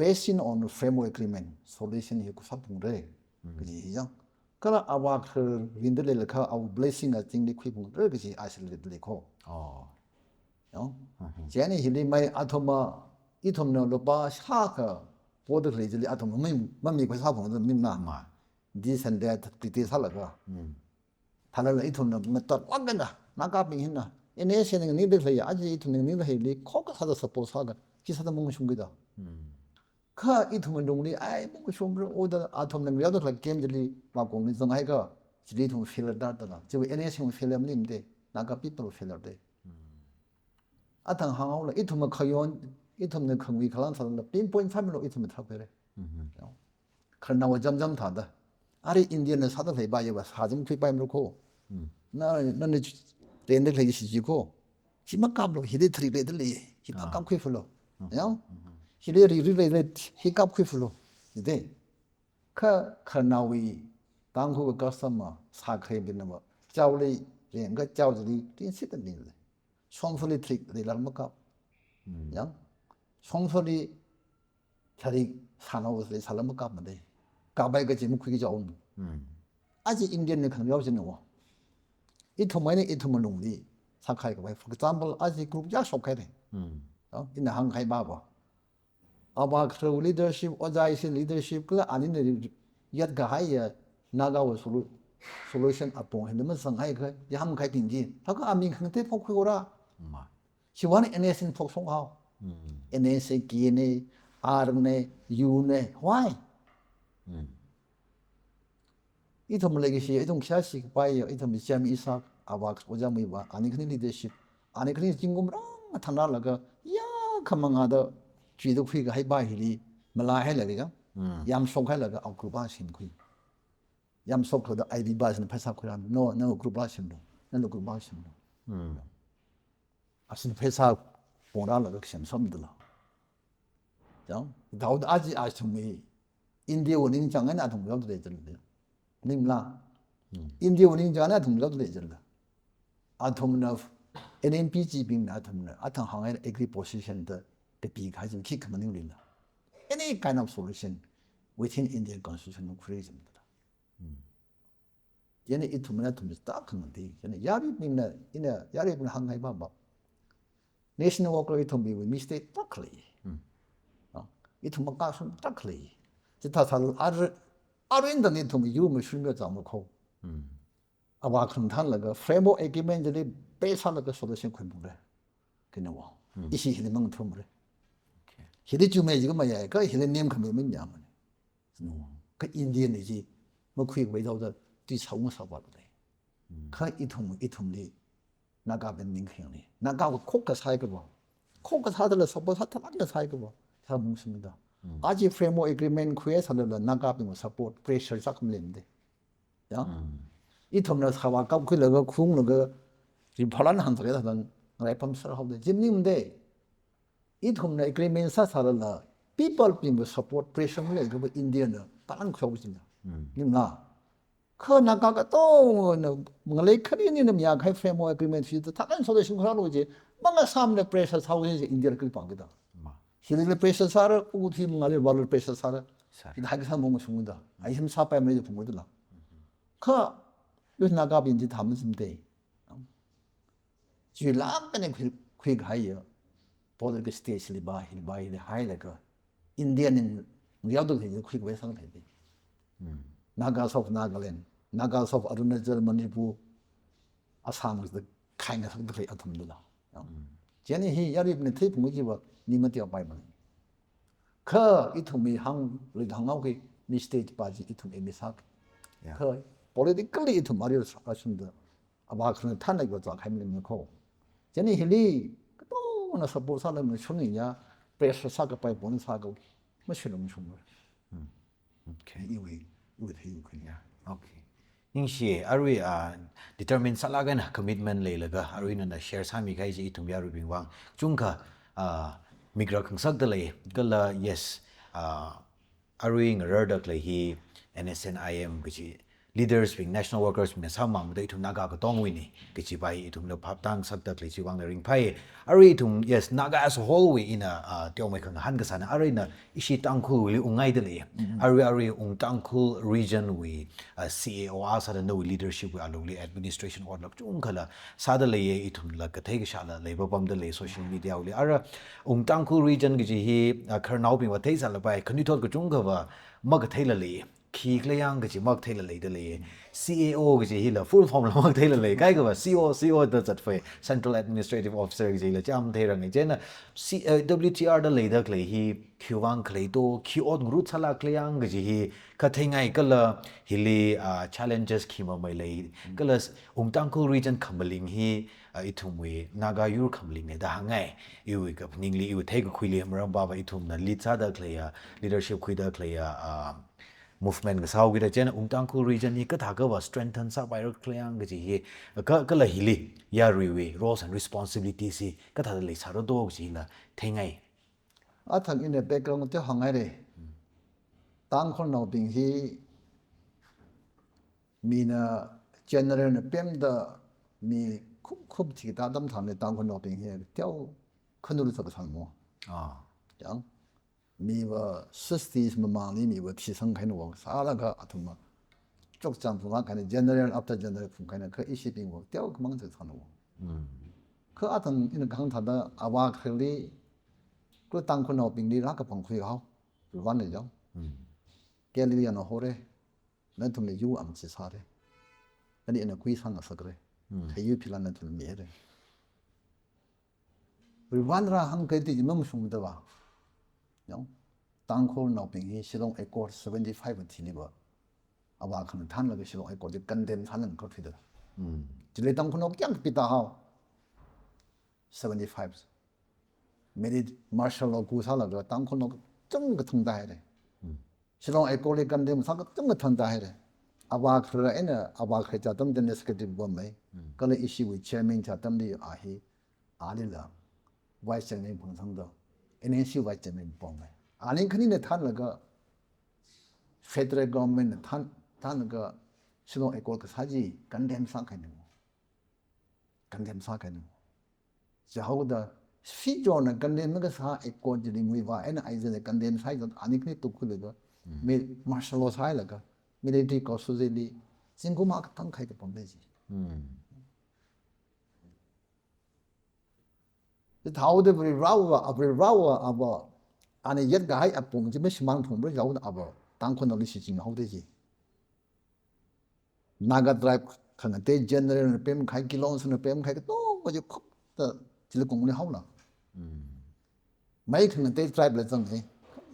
based on framework agreement solution hi ku sa pung re ji ya kala awa khur windle le kha au blessing a ting ni khwi bu re gi isolated le kho oh no jani hili mai athoma ithom no lo ba sha kha bod le ji athom mai mami ko sa phong min na ma di san de ti sa la ga thala le ithom no ma tot wa ga na ka ping hin na ene se ni de le ya aji ithom ni le le kho ka sa da suppose sa ga ki sa da mong shung gi da ka ithom dong ni ai mong shung ro o da athom ne ya da la kem ji li ma kong ni zong ai ga ji li thong feel da da na ji ene se feel am lim de na ka people feel de atang hangau la ithum khayon ithum ne khangwi khalan sa la pinpoint family ithum tha pere khana wa jam jam tha da ari indian na sa da ba ye ba sa jim khwi pai mro ko na ne ten de le si ji ko si ma kam lo hi de thri le de le hi pa kam khwi fulo ya hi le ri le hi kap khwi fulo de kha khana wi tang khu ka sama sa khre bin na ba chao le ren ga chao ji tin sit de le 송소리 트릭 리라르마카 양 송소리 자리 산업을 살라마카 만데 가바이가 지금 크게 좋은 아직 인디언의 강요하시는 거 이 토마네 이 토마농리 사카이가 왜 for example 아직 그룹 야 속해 돼 이나 한가이 봐봐 아바 크로 리더십 어자이시 리더십 그 아닌데 얏가 하이야 나가고 솔루션 앞봉 했는데 상하이 그 양가이 빙지 하가 아민 강태 폭고라 시원 NSN 폭송하오 NSN 기네 R네 U네 why 이놈 레기시 이놈 샤식 바이어 이놈 참 이삭 아박 오자무이바 아니 그니 리더십 아니 그니 진금랑 탄나라가 야 가망하다 쥐도 휘가 해 바이리 말라 해라리가 얌 속할라가 아 그바 심쿠이 얌 속거다 아이비 바스는 패사쿠라 노 그바 심도 나도 그바 심도 아신 회사 보라라가 심 섬들라 장 다우드 아지 아스미 인디아 원인 장에 나 동료도 되잖아요 님라 인디아 원인 장에 동료도 되잖아 아톰나 NMPG 빙 나톰나 아탕 항에 에그리 포지션 더 대비 가지고 키 그만인 린다 any kind of solution within Indian constitution creation입니다 얘네 이 투문에 좀 딱 하는데 얘네 야비 빙나 이네 야리 빙 항해 봐 National worker ito bi we mistake takli. Ito magkasun takli. Kita sal arin dan ito mi yu mi shulmyo zamu ko. Awa kuntan laga framework agreement jadi besa laga solution kun mure. Kena wa. Isi hili mang tu mure. Hili jume jiga ma ya ka hili nem kami min ya mane. Ka Indian ni ji mo kui wei dao da di chong sa ba de. Ka ito li 나가 벤닝 형이 나가고 코가 사이가 봐 코가 사들어 서버 사탄한테 사이가 봐다 뭉습니다 아직 프레임워크 에그리먼트 쿠에서는 나가 빈 서포트 프레셔 작품인데 야이 톰나 사와 깝클러가 쿵르가 리펄한 한적에다는 레펌스를 하고 짐님인데 이 톰나 에그리먼트 사살라 people 빈 서포트 프레셔를 그 인디언은 다른 거 보십니다 님나 그 나가가 또 뭐래 크리니는 약할 프레임워크 어그리먼트 다른 소리 신고하는 거지 뭔가 사람의 프레셔 사고 이제 인디언을 그 방기다 힐링의 프레셔 사를 우티 뭔가를 월을 프레셔 사를 이 하게 사 먹는 중문다 아이 힘 사빠면 이제 부모들라 그 요새 나가비 이제 담으신데 주랑간에 그 가요 보들 그 스테이션이 바이 하이라가 인디언은 우리도 되게 그 외상 되대 나가서 나갈렌 나가서 어루나절 머니부 아사무스 카이나 상들이 아톰들라 제니 히 야리브네 테이프 뭐지바 니마티어 바이만 그 이tum이 한 리당하고 니 스테이지 바지 이tum 에미삭 그 politically 이tum 마리오 아순다 아마 그런 탄핵을 좀 하면 거 제니 힐리 또나 서포사는 쇼니냐 프레셔 사가 바이 보는 사가 뭐 싫으면 좀 okay 이위 해요 그냥 okay ingshi arui determine salagan commitment leilaga arui na share sami kai ji itum yaru bingwang chungka migra khangsak dalai kala yes arui ngardak lai hi NSNIM gichi leaders being national workers being some mang dei thum naga ka tong wi ni ke chi bai thum lo phap tang sak tak le chi wang le ring phai ari thum yes naga as a whole we in a tyo mai khang han ka sana ari na ishi tang khu li ungai de le ari tang khu region we CAO asa da no leadership we along administration or lok chung khala sa da le ye thum la ka thai ka sha la le ba pam da le social media le ara tang khu region gi ji hi kharnau bi wa thai sa la bai khani thot ka chung ka ba ma ka thai la le khi klayang gi mak thai la le de le CAO gi hi la full form la mak thai la le kai ka ba CO da chat phai central administrative officer gi la cham thai rang je na WTR da le da klei hi khiwang klei to khiot gru chala klayang gi hi ka thai ngai ka la hi le challenges khi ma mai le ka la tang khu region khamaling hi ithum we naga yur khamling ne da ngai yu ka ningli yu thai ka khuile mram ba ba ithum na litsa da klei leadership khuida klei movement ga sau gi da chen tang khu region ni ka tha ka ba strengthen sa by klayang gi hi ka la hili ya riwe roles and responsibilities si ka tha le sa ro do gi la thai ngai thang in the background te hangai re tang khon no ping hi mina general na pem da mi khub thi ta dam tham le tang khon no ping hi tiao khonu sa ka sang mo yang mi wa sistis ma ma ni mi wa thi sang khai no sa la ga athum ma chok chang pu ma khai general after general pu khai na ka isi ping wo tiao ka mang sa sang no ka athang in gang tha da awa khliก็ตั้งคนเอาปิงดีรักกับผมคุยเขาหรือวันไหนจ้ะแกเรียนเอาหัวเลยนั่นทุนเลยยูอันสิสาเลยนั่นนี่อันคุยสั่งสักเลยใครยูพิลานั่นทุนมีเลยหรือวันละหังเกิดที่จะมั่งสุ่มตัวเนาะตั้งคนเอาปิงที่ชิลองเอกอร์75ทีนี่บ่เอาว่าขนาดท่านเราก็ชิลองเอกอร์จะกันเด่นท่านนั่นก็ผิดแล้วจะเลยตั้งคนเอายังปิดตาเขา75मेरी मार्शल लो कुसा लगा तांग को नो चंग थंदा है रे शिलोंग एकोले कंदे मसा को चंग थंदा है रे अबा खरे एना अबा खे चातम देने सेक्रेटरी बम में कले इशी वी चेयरमैन चातम दी आही आलिला वाइस चेयरमैन फंसंग दो एनएसी वाइस चेयरमैन बम में आलिन खनी ने थान लगा फेडरल गवर्नमेंट थान लगा शिलोंग एकोल का साजी कंडेम सा खाने जहाउदा 시조는 간데는 그 사 에코지리 무이바 에나 아이즈네 간데는 사이도 아니크니 똑쿨레가 메 마샬로 사이라가 미리티 코스제리 싱고마 같은 카이게 본데지 다우데 브리 라우와 아바 아니 옛가 하이 앞봉 지메 시망 통브리 라우다 아바 당콘노리 시징 하우데지 나가 드라이브 칸데 제너럴 뱀 카이 kilons는 뱀 카이 또 뭐지 컵다 지를 공문에 하우나 mấy thằng tây tribe là gì vậy?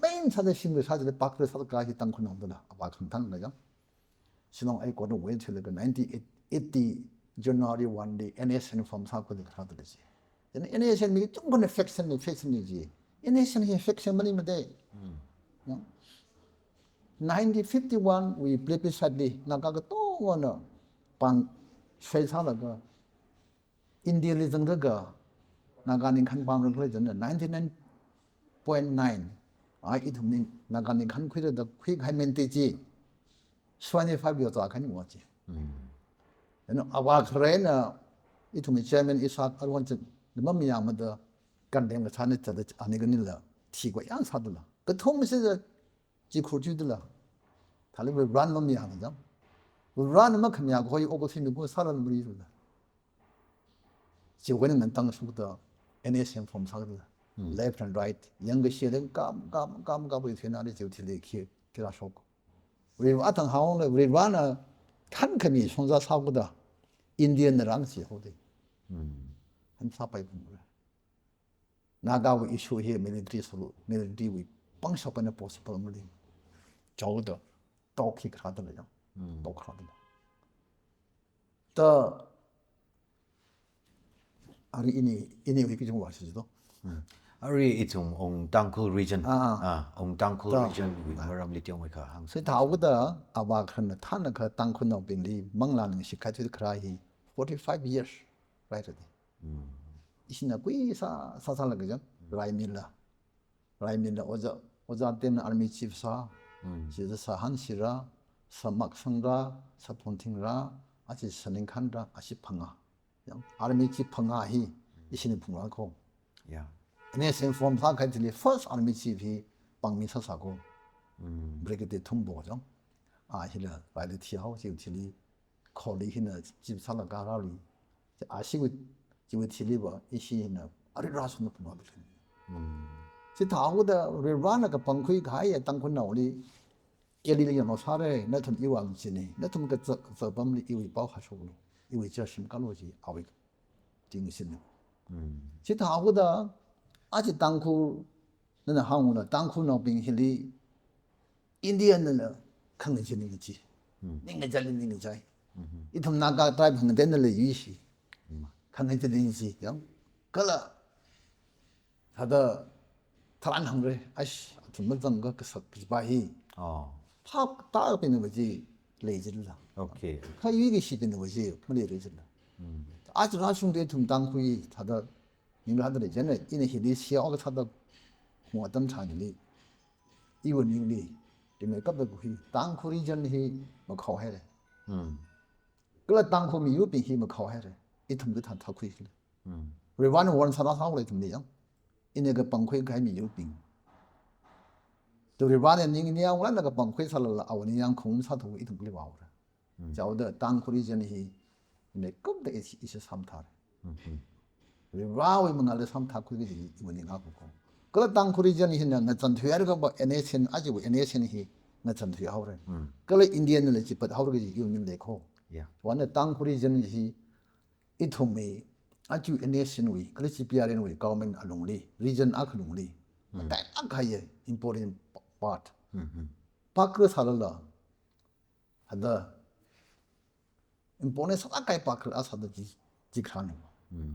Mấy sao để xin người sao để bắt được sao cái gì tăng khôn không được, à không thằng này chứ? Xin ông ấy có được quên chơi cái 1980 January 1 day NSN from sao có được sao được gì? NSN mình chung con affection gì? NSN affection mấy mà đây? 1951 we plebiscite naga cái to one pan xây sao là cái Indianism cái 나가는 칸 방을 그래전에 99.9 아 이tumning 나가는 칸 그래도 퀵 하면 되지 25여 아카니 뭐지 너 아와 그래나 이tum이 chairman 이삭 알원트 너무 야마다 간dem가 산에 저 아니거니라 티고 양 사들라 그 통면서 지코주들라 달리고 런 놈이 하면서 런만 그냥 거의 오버스는 뭐 사람 물이들라 지원은 당수부터 NSM from South left and right younger shit come with finale to the kira shock we atang haong le we run a kan kami sonza sagoda Indian rang si hode han sa pai bung naga we issue here military we pang shop in a possible muli jawda tok ki khada le tok khada ta 아리 이니 위기 좀 와시지도. 아리 이tum tangkul region. tangkul region we maram li tiong ka hang. 세 다우다 아바 칸 타나 그 땅콘 노빙리 망라는 시카트 크라이 45 years right there. 이신나 꾸이사 사살라 그죠? 라이밀라 오자 때는 아미 치프사 지즈사 한시라 Samak Sangra, Sapontingra, Achi Saninkandra, Ashipanga. Army chief Panga he, Ishin Pungako. Yeah. In essence, from Sakatili, first army chief he, Bangmi Sasago, Brigadier Tumbo, Hilla, by the tea house, utility, calling him a Jim Salagarari. She would deliver, Ishi in a Ariras Punga. Sit out the Rirana Pankui High at Tankunoli. Kelly no sare na thum iwang chini na thum ka za bam li iwi pau kha shoglo iwi cha sim kaloji awi ting sin chi ta hu da a chi tang khu na hang na tang khu no bing hili Indian na khang chi ni chi ning ga jali ning jai I thum na ga tribe hang den le yi shi khang chi ni chi yang kala hada tharan hang re ash thum ma jang ga ka sak ba hi Oh. 팍 따르는 거지 레이즈라. Okay. 그 이게 시되는 거지 뭐래 레이즈라. 아주 나중에 좀 당후이 다다 인간들이 전에 이네 히리 시어가 사다 어떤 차이니 이원 인리 되면 갑자기 그 당후리 전히 뭐考해래. 그래 당후 미유 비히 뭐考해래. 이 틈도 다 타고 있어. 왜 원원 사다 사고 그랬는데요. 이네 그 방ქვ이 가 미유 빙. 또 리바네 닝니야 원나가 방ქვ이 살라 아오니양 콩 사도 이동 그리 와오라. 자오더 당후리 전히 네 겁다 이시 삼타. 리바위 뭔가를 삼타 그게 이원이가 보고. 그래 당후리 전히 나 전투야가 뭐 NSN 아주 NSN이 나 전투야 하오래. 그래 인디언을 집어 하오르게 이용님 내고. Yeah. 원래 당후리 전히 이통메 아주 NSN 위 그래 CPRN 위 government alongli region aklongli. 딱 아카예 important part. 파크 살라. 하다 important 사까이 파크 아사다 지크하는 거.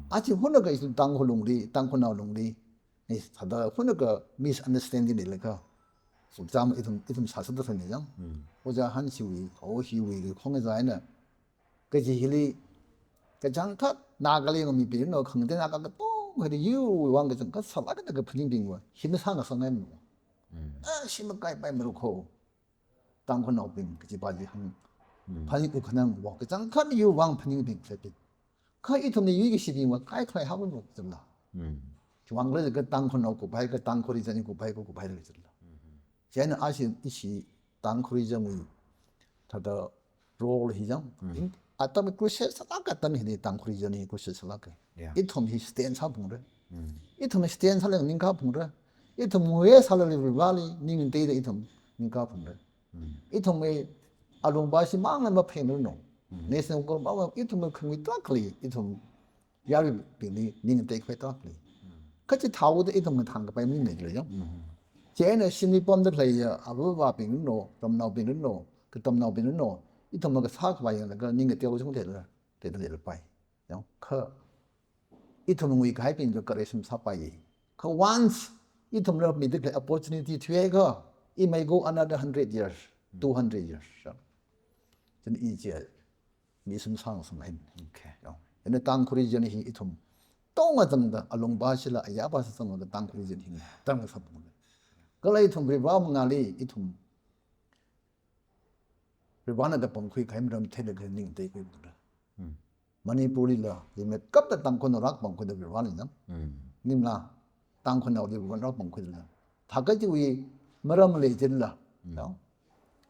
아직 혼나가 있을 당홀롱리 당코나롱리 이 하다 혼나가 misunderstanding 일까. 속담 이tum 사서도 선이죠. 오자 한시위 오히위 콩에자에는 그지 힐리 그장타 나갈리 놈이 비는 강대 나가가 또 그래 유왕 그 살아가 그 분빙 거 힘을 상가 성내는 거. 심을까이 빠이 먹고 땅고 나오빙 그지 바지 한 반이고 그냥 뭐 그장칸 유왕 분빙 세비 그 이tum에 유익이 시비 뭐 까이까이 하고 먹잖아. 왕래 그 땅고 나오고 바이 그 땅고리 전이고 바이고 바이를 했잖아. 쟤는 아시 이시 땅고리점이 다다 롤 희장 아따면 그세 살아갔다는 해 땅고리전이 그세 살아가. 이tum이 스탠 사봉래. 이tum이 스탠 살려 닌가 봉래. 이tum 왜 살려를 발이 닌 데이터 이tum 닌가 봉래. 이tum이 알롱바시 망을 뭐 패는 노. 내선 거 봐. 이tum을 큰이 딱리 이tum 야리 빌리 닌 데이터 딱리. 같이 타고도 이tum을 탄거 빠이 닌 거죠. 쟤는 신이 범들 해야 아부바 비는 노, dom나오 비는 노, 그 dom나오 비는 노. 이tum을 그 사고 봐야 그 닌게 떼고 좀 되더라. 되더라 빠이. 그 이tum을 위 가입인 저 거래심 사빠이. 그 once 이tum을 미드 그 opportunity 뒤에가 it may go another 100 years, 200 years. 전 이제 미심 상승 해. Okay. 근데 땅 코리전이 이tum 똥아 정도 알롱바실라 야바스 정도 땅 코리전이 땅을 사보는 거. 그래 이tum 리바문가리 이tum 리바나가 pom크이 가임람 테레그 닝 데이고 있더라. 머니푸리라 이메 갑다 땅코노락 pom크도 리바니냐. 님나 땅코노 리바노락 pom크들라. 다가지 위 머럼을 이질라.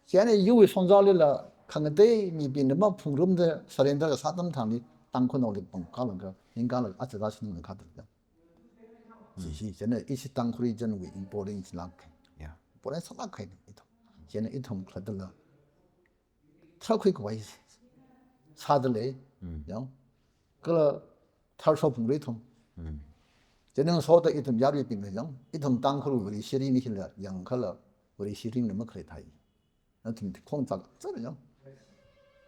쟤네 유위 손자리라 강대 미빈데 뭐 풍름데 서렌다가 사담탕이 땅코노 리 pom카는가 인간을 아자다시는 가들다. 지시 쟤네 이시 땅코리전 위 important 락. Yeah. important 사락해 이도. 쟤네 이통 클들라. 트럭이 거의 사들래, 그 탈소 분리통, 저는 소다 이tum 야리 빙내장, 이tum 땅으로 우리 시린이 hil라 양컬러 우리 시린이 뭐 그래 다이, 나좀 콩작 저러죠,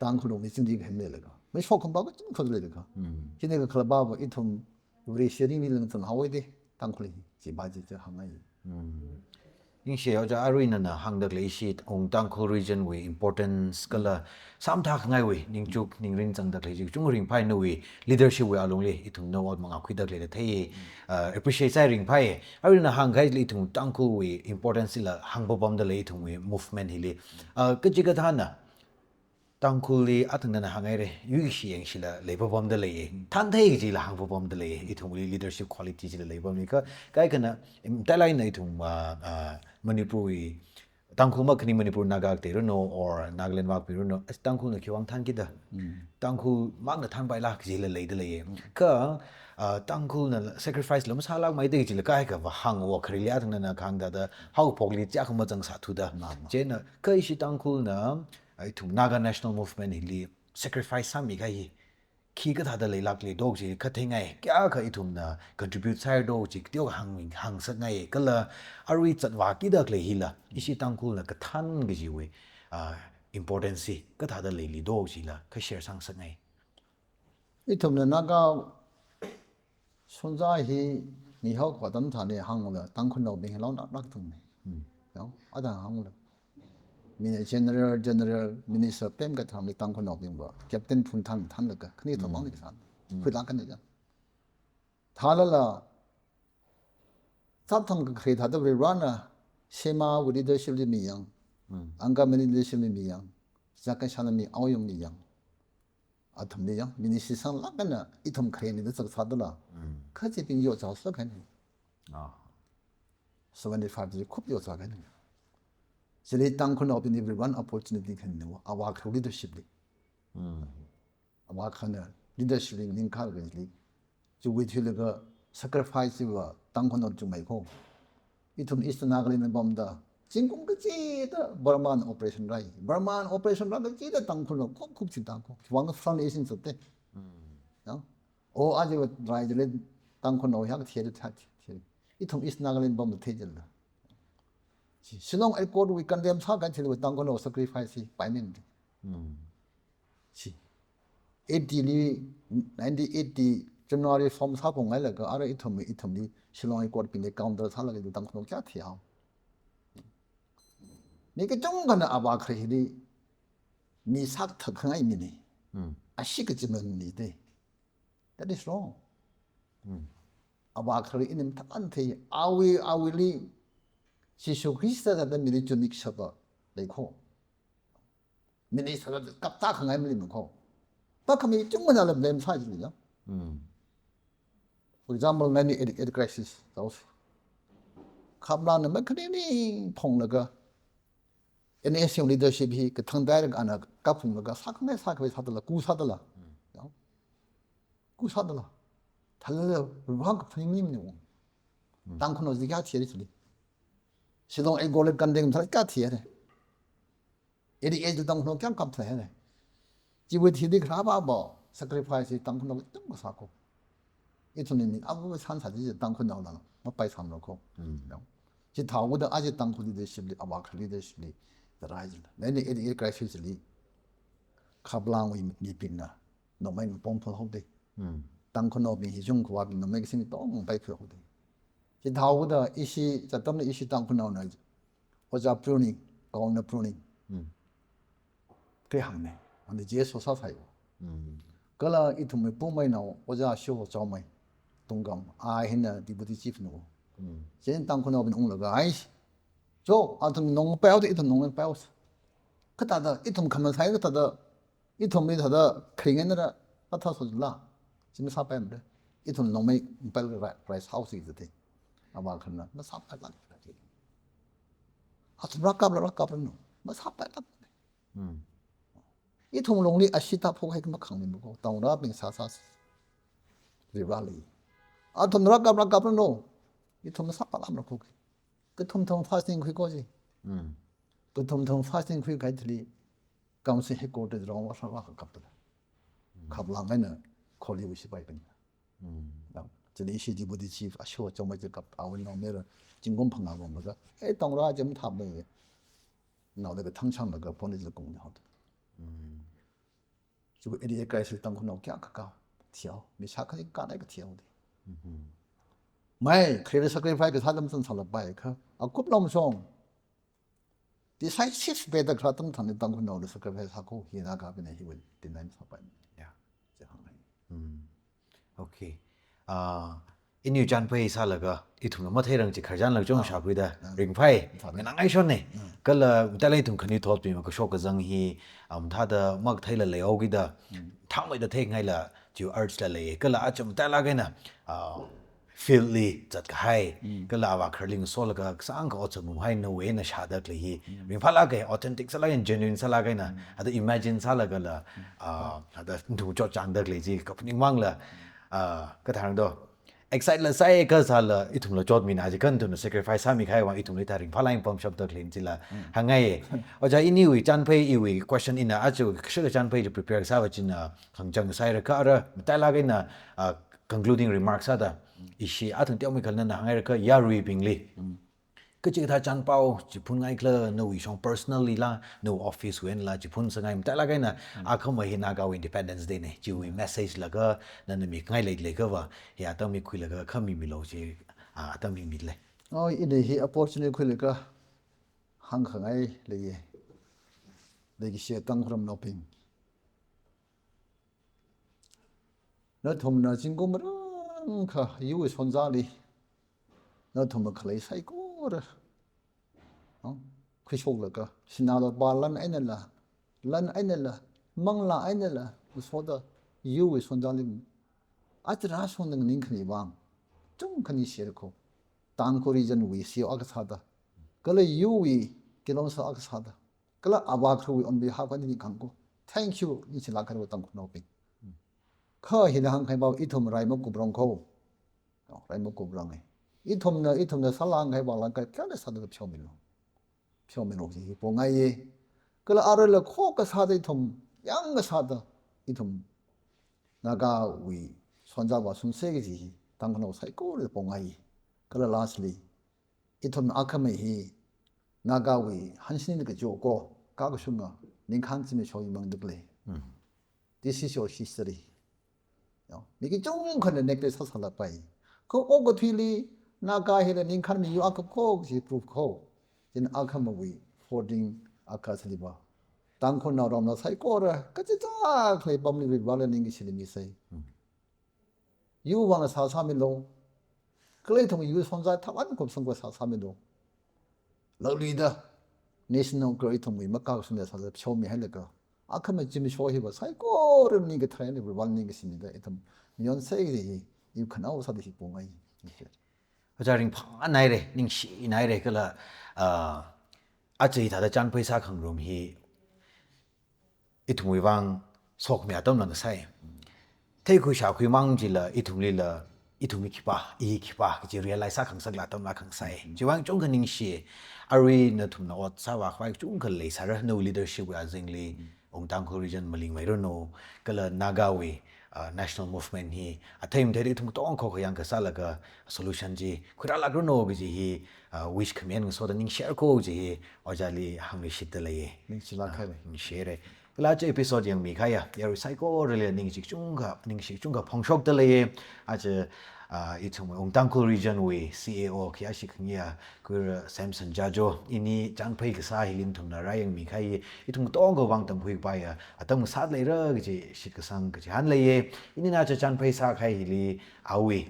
땅으로 우리 진디가 했네래가, 왜 소금바가 좀 거들래가, 지네가 클럽하고 이tum 우리 시린이는 좀 하고 있대, 땅으로 지바지 저 하나이. Inshia ja arena na hangdak le shit ong tangko region we importance kala samthak ngai we ningchuk ningring changdak le chung ring phai no we leadership we along le itum no out manga khwidak le thai appreciate sai ring phai arena hangai le itum tangko we importance la hangbo bom da le itum we movement hi le ka jiga thana 땅쿨리 아등나나 항해래 유기시행실라 레이버범들레 탄테이지라 항보범들레 이통리 리더십 퀄리티지라 레이버니까 까이그나 달라이나 이통마 머니푸리 땅쿨마 그니 머니푸르 나가테르노 or 나글렌 막비르노 땅쿨나 기왕 탄기다 땅쿨 막나 탄바이라 그지라 레이들레 그 땅쿨나 sacrifice 럼 살락 마이데 지라 까이가 항워 크릴리아 등나나 강다다 하우 포글리 짝마 정사투다 제나 그이시 땅쿨나 이tum Naga National Movement hili sacrifice sami kai khi ka thada leilak le dog ji khathe ngai kya kha itum na contribute sai dog ji tyo hang sak ngai kala arwi chatwa ki dak le hila isi tangkul na ka than gi ji we importance ka thada leili dog ji la ka share sang sak ngai 이텀네 나가 손자히 미하고 거든 자네 항문에 땅콩도 빙해로 낙동네 아다 항문 미네 제너럴 미니스터 뱀 같은 사람이 땅콩도 빙고 캡틴 푼탄 탄다가 그니 더 많이 산 그다 근데자 달라라 사탕 그 크레다도 왜 라나 세마 우리 리더십이 미양 안가 리더십이 미양 잠깐 샤나미 아오용 미양 아톰리양 미니시상 라가나 이톰 크레니도 적사들라 커지 빙요 자서 가는 75지 컵요 자가는 실리 땅콘 오픈 everyone opportunity 칸노 아와 리더십이 아와 칸나 리더십이 링카르리 주위틀가 sacrifice와 땅콘을 좀 말고 이톰 이스나글리는 범다 진공그지다 버만 오퍼레이션 라이 버만 오퍼레이션 라이지다 땅콘을 콕콕 지다고 왕 파운데이션 썼대 오 아직 라이들의 땅콘 오향 티에를 타티 이톰 이스나글린 범도 테질라 신ong 알코올 위 condemn 사간 칠고 땅콘 오 sacrifice 바이는데 시 80리 1980 January from 사봉 알라가 알아 이텀이 신ong 알코올 빈데 카운터 살라게 땅콘 क्या थिया 니게 정가는 아바크리리 미삭 턱흥아 이미니 아시그지면 니데 that is wrong 아바크리 이님 탁한테 아위리 지수 그리스도가 미리 주닉 셔버 레고 미니스터가 깝다 흥아 이미니 고 딱하면 정가는 냄 사지죠 for example many ed crisis those 갑라는 막그리니 퐁나가 NSC leadership이 그 탕다이가 아나 까풍가 사크네 사들라 구사들라 구사들라 달려 ruang 프님님 땅코노 지가 티에리 시동 에고를 간댕 살까 티에레 에디 에즈 땅코노 깜 깜타해네 지부티디 크라바버 sacrifice 땅코노 뜬거 사고 이토니 아무 산사지 땅코노 나나 뭐 빠이 삼놓고 지 타고도 아직 땅코 리더십이 아마크 리더십이 라이즈 내내 이 크라이시스리 카블랑 위 미핑나 너만 pompo 호데 땅코노 비 희중 고압이 너만 생이 또 바이크 호데 지 타고도 이시 자담의 이시 땅코노나 오자 프루닝 가운데 프루닝 그 항네 근데 제소 사사요 그라 이tum에 뿜마이나 오자 쇼 저마이 동감 아히나 디부디 치프노 젠 땅코노 빈 옹라가 아이시 저 아tum 농 빼어도 이tum 농은 빼었어 그다다 이tum 가면 사이 그다다 이tum이 다다 크링에나 빠타서 줄라 지금 사pä인데 이tum 농이 빨리 라이스 하우스 이제 아마 그러나 뭐 사pä다 아tum 락갑노 뭐 사pä다 이tum 농이 아시타 포가 그 강민고 땅라 빙 사사스 리발리 아tum 락갑노 이tum 사pä람노 고 그 톰톰 파스팅 퀴거지 그 톰톰 파스팅 퀴 가이들이 감시 해고들 들어온 거 사와 가깝다 갑랑에는 콜리고 싶어야 된다 저리 시지 부디 치 아쉬워 정말 그 아우리 놈들 진공팡하고 뭐가 에 동라 좀 타면 나도 그 탕창 그 보내줄 공부 하다 저 에리에 가있을 땅 그놈 그냥 가까 튀어 미사카니 까나 그 튀어오대 mai create sacrifice ka thadam san sala bai kha akup lom song decisive be da kratam than dang kun no sacrifice ha ko hi na ga be ne hi will deny sa bai yeah ja hang okay inyu chan pei sa la ga ithum ma thei rang chi kharjan lang chong sha pui da ring phai nang ai shon ne kala ta lai thum khani thot pi ma ko shok ka jang hi tha da mak thai la le au gi da thang mai da thei ngai la chu urge la le kala a chum ta la ga na feel li zat ka hai kala wa kharling so la ga sang ka chum hai no we na sha da kli hi ring pha la ga authentic sa la gen genuine sa la ga na ada imagine sa la ga la ada thu cho chang da kli ji ka pning mang la ka thang do excite la sai ka sa la itum la jot min a ji kan tu na sacrifice ha mi khai wa itum le ta ring pha lain pom shop da klin ji la hangai o ja ini wi chan pei i wi question in a chu shi chan pei to prepare sa wa chin na khang chang sai ra ka ra ta la ga na concluding remarks ada ishi a thang tiao mi khal na hangai ra ka ya ri ping li cái chuyện thay chăn bao chỉ phun ngay klơ no we shong personally la no office when la chỉ phun sang ngay tại là cái na không mà hiện naga independence day này chỉ we message là cái nên mình ngay lấy cái và hiện tại mình khui là cái không mình lo chỉ tại mình lấy ôi in đây opportunity khui là cái hàng khang ai lấy cái xe tăng from no ping nó thùng nó chính có mà khá yêu son ra đi nó thùng mà khai sai cố rồi khi sốt là cái xin nào ba lần anh là mang là anh là số đó yêu son ra đi ai ra son được nín khỉ vàng trong khỉ xe được không tăng cô đi dân vì siêu ác sát đó cái là yêu vì cái lòng sao ác sát đó cái là abak thôi on behalf của những khang cô thank you như chỉ là cái đó tăng nó bình khơi hiện hàng khai bao ít thùng rai một cục rong khô rai một cục rong này ít thùng là sát lang khai bao là cái là sát được phiêu mình gì bộ ngay gì cái là ở là khó cái sát ít thùng yang cái sát đó ít thùng naga vì son ra vào xuống xe cái gì tăng nó sai cố là bộ ngay cái là lastly ít thùng ác mấy hi naga vì hắn xin cái chỗ cô các cái sung à nên khang chỉ mới cho mình được lệ this is your history 이게 좀 그런 넥데 사살라 빠이 그 오고 튀리 나가 해는 인칸미 유 아까 코지 프루코 진 아카모위 포딩 아카슬리바 당코 나람나 사이코라 까지다 거의 범리를 발라는 게 실림이 있어요 유왕의 431로 클레이통 유 손자 타완 곱성과 431로 러리다 내셔널 그레이통 위 막가스네 사서 처음에 할래가 아카면 지금 쇼해봐 사이코를 니게 트레이닝을 받는 것입니다. 이tom 연세이 이 khana sa de po ngai cha ring pha nai re ning shi nai re kala a chei tha da chan pei sa khang rom hi ithui wang sok me atom nang sai thei khu sha khu mang ji la ithuli la ithumi khipa ji realize sa khang sak la tom la khang sai ji wang chong kan ning shi ari na thum na ot sa wa khwai chung kan le sa ra no leadership wa jingli ong tang ko region maling mai ro no kala nagawi national movement hi athaim theri thum tong kho yang ka sala ka solution ji khura la ro no ji hi wish command so da ning share ko ji ojali hang shit le ye ning chila khai ning share kala che episode yang mi khaya ya psycho rele ning ji chung ga phong shok de le ye a che 이tum ongtangko region we CAO kya shiknya kur Samson Jajo ini changphei ka sa hilim thum na rayang mi khai itum tong go wang tam phui pa ya atam sat le ra ji shit ka sang ka han le ye ini na cha changphei sa khai hili awi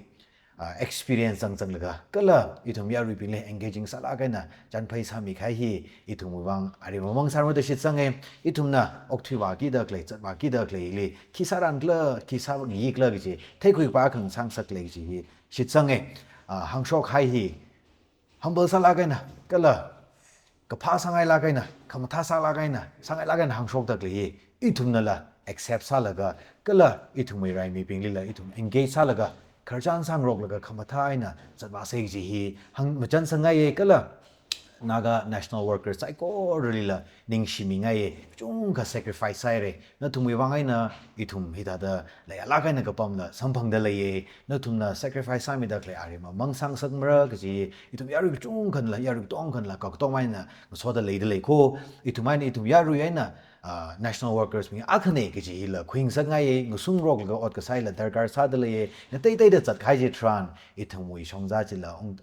experience sang laga kala itum ya ri pile engaging sala ka na changphei sa mi khai hi itum wang ari momang sar mo de shit sang e itum na okthwa ki da klei chat ba ki da klei le kisaran kla kisa gi kla gi thei khui pa khang sang sak le ji shit sang e hang shok hai hi humble sala ka na kala ka pha sangai la ka na kham tha sa la ka na sangai la ka na hang shok da klei itum na la accept sa laga kala itum mai rai mi ping li la itum engage sa laga kharchan sang rok laga khamathai na chatwa se ji hi hang machan sangai ye kala naga national workers sai ko rila ning shimi ngai chung ka sacrifice sai re na thumwi wangai na ithum hita da la ala kai na ka pam la samphang da le ye na thum na sacrifice sami da kle ari ma mang sang sak mra ka ji ithum yaru chung khan la yaru tong khan la ka tong mai na so da le de le ko ithum mai ni ithum yaru ye na national workers mi akhane ke ji la khwing sa ngai ngusung rok ga ot ka sai la darkar sa da le na tei tei da chat khai ji tran ithum wi songza ji la ong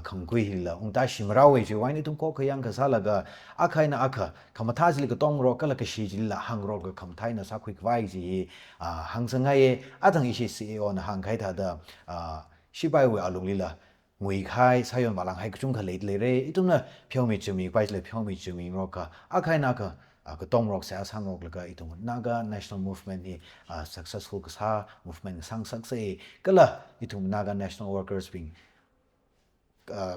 khangkui hi la ong ta shimra we ji wai ni tum ko khayang ka sa la ga akhai na akha khamatha ji ka tong ro ka la ka shi ji la hang ro ga khamthai na sa khwi kwai ji hang sa ngai athang i shi CEO na hang khai tha da ชิบายเวอลุงลีละงวยคายสายอนบาลังให้กจุงขเลยเลยเร่อีตุน่ะเพียวมีจุมีไปเลยเพียวมีจุมีรอกะอาใครนักก็ต้องรอกเสียสังรอกแล้วก็อีตุน่าก็ national movement นี่successful ก็ซา movement สังสักเซก็ละอีตุน่าก็ national workers being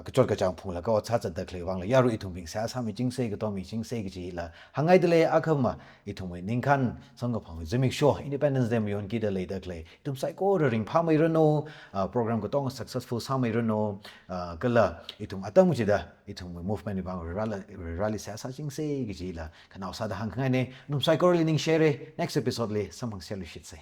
กจดกระจังพูแล้วก็ชัดจะเด็กเลยวังเลยยารู้อีทุ่งพิงเสียสามีจิงเซก็ต้องมีจิงเซก็จีละหังไงเดเลยอาคมาอีทุ่งไม่นิ่งคันสังกับพังจะมีชัว independence day มีวันกี่เดเลยเด็กเลยทุ่งไซโก้เรื่องพาไม่รู้โนโปรแกรมก็ต้อง successful สาไม่รู้โนก็ละอีทุ่งอัตมุจิดะอีทุ่ง movement นี่บางrally เสียสาจิงเซก็จีละขณะอุตสาหะหังไงเนี่ยทุ่งไซโก้เรื่องนิ่งแชร์ next episode เลยสัมพังเสียลุชิตเซ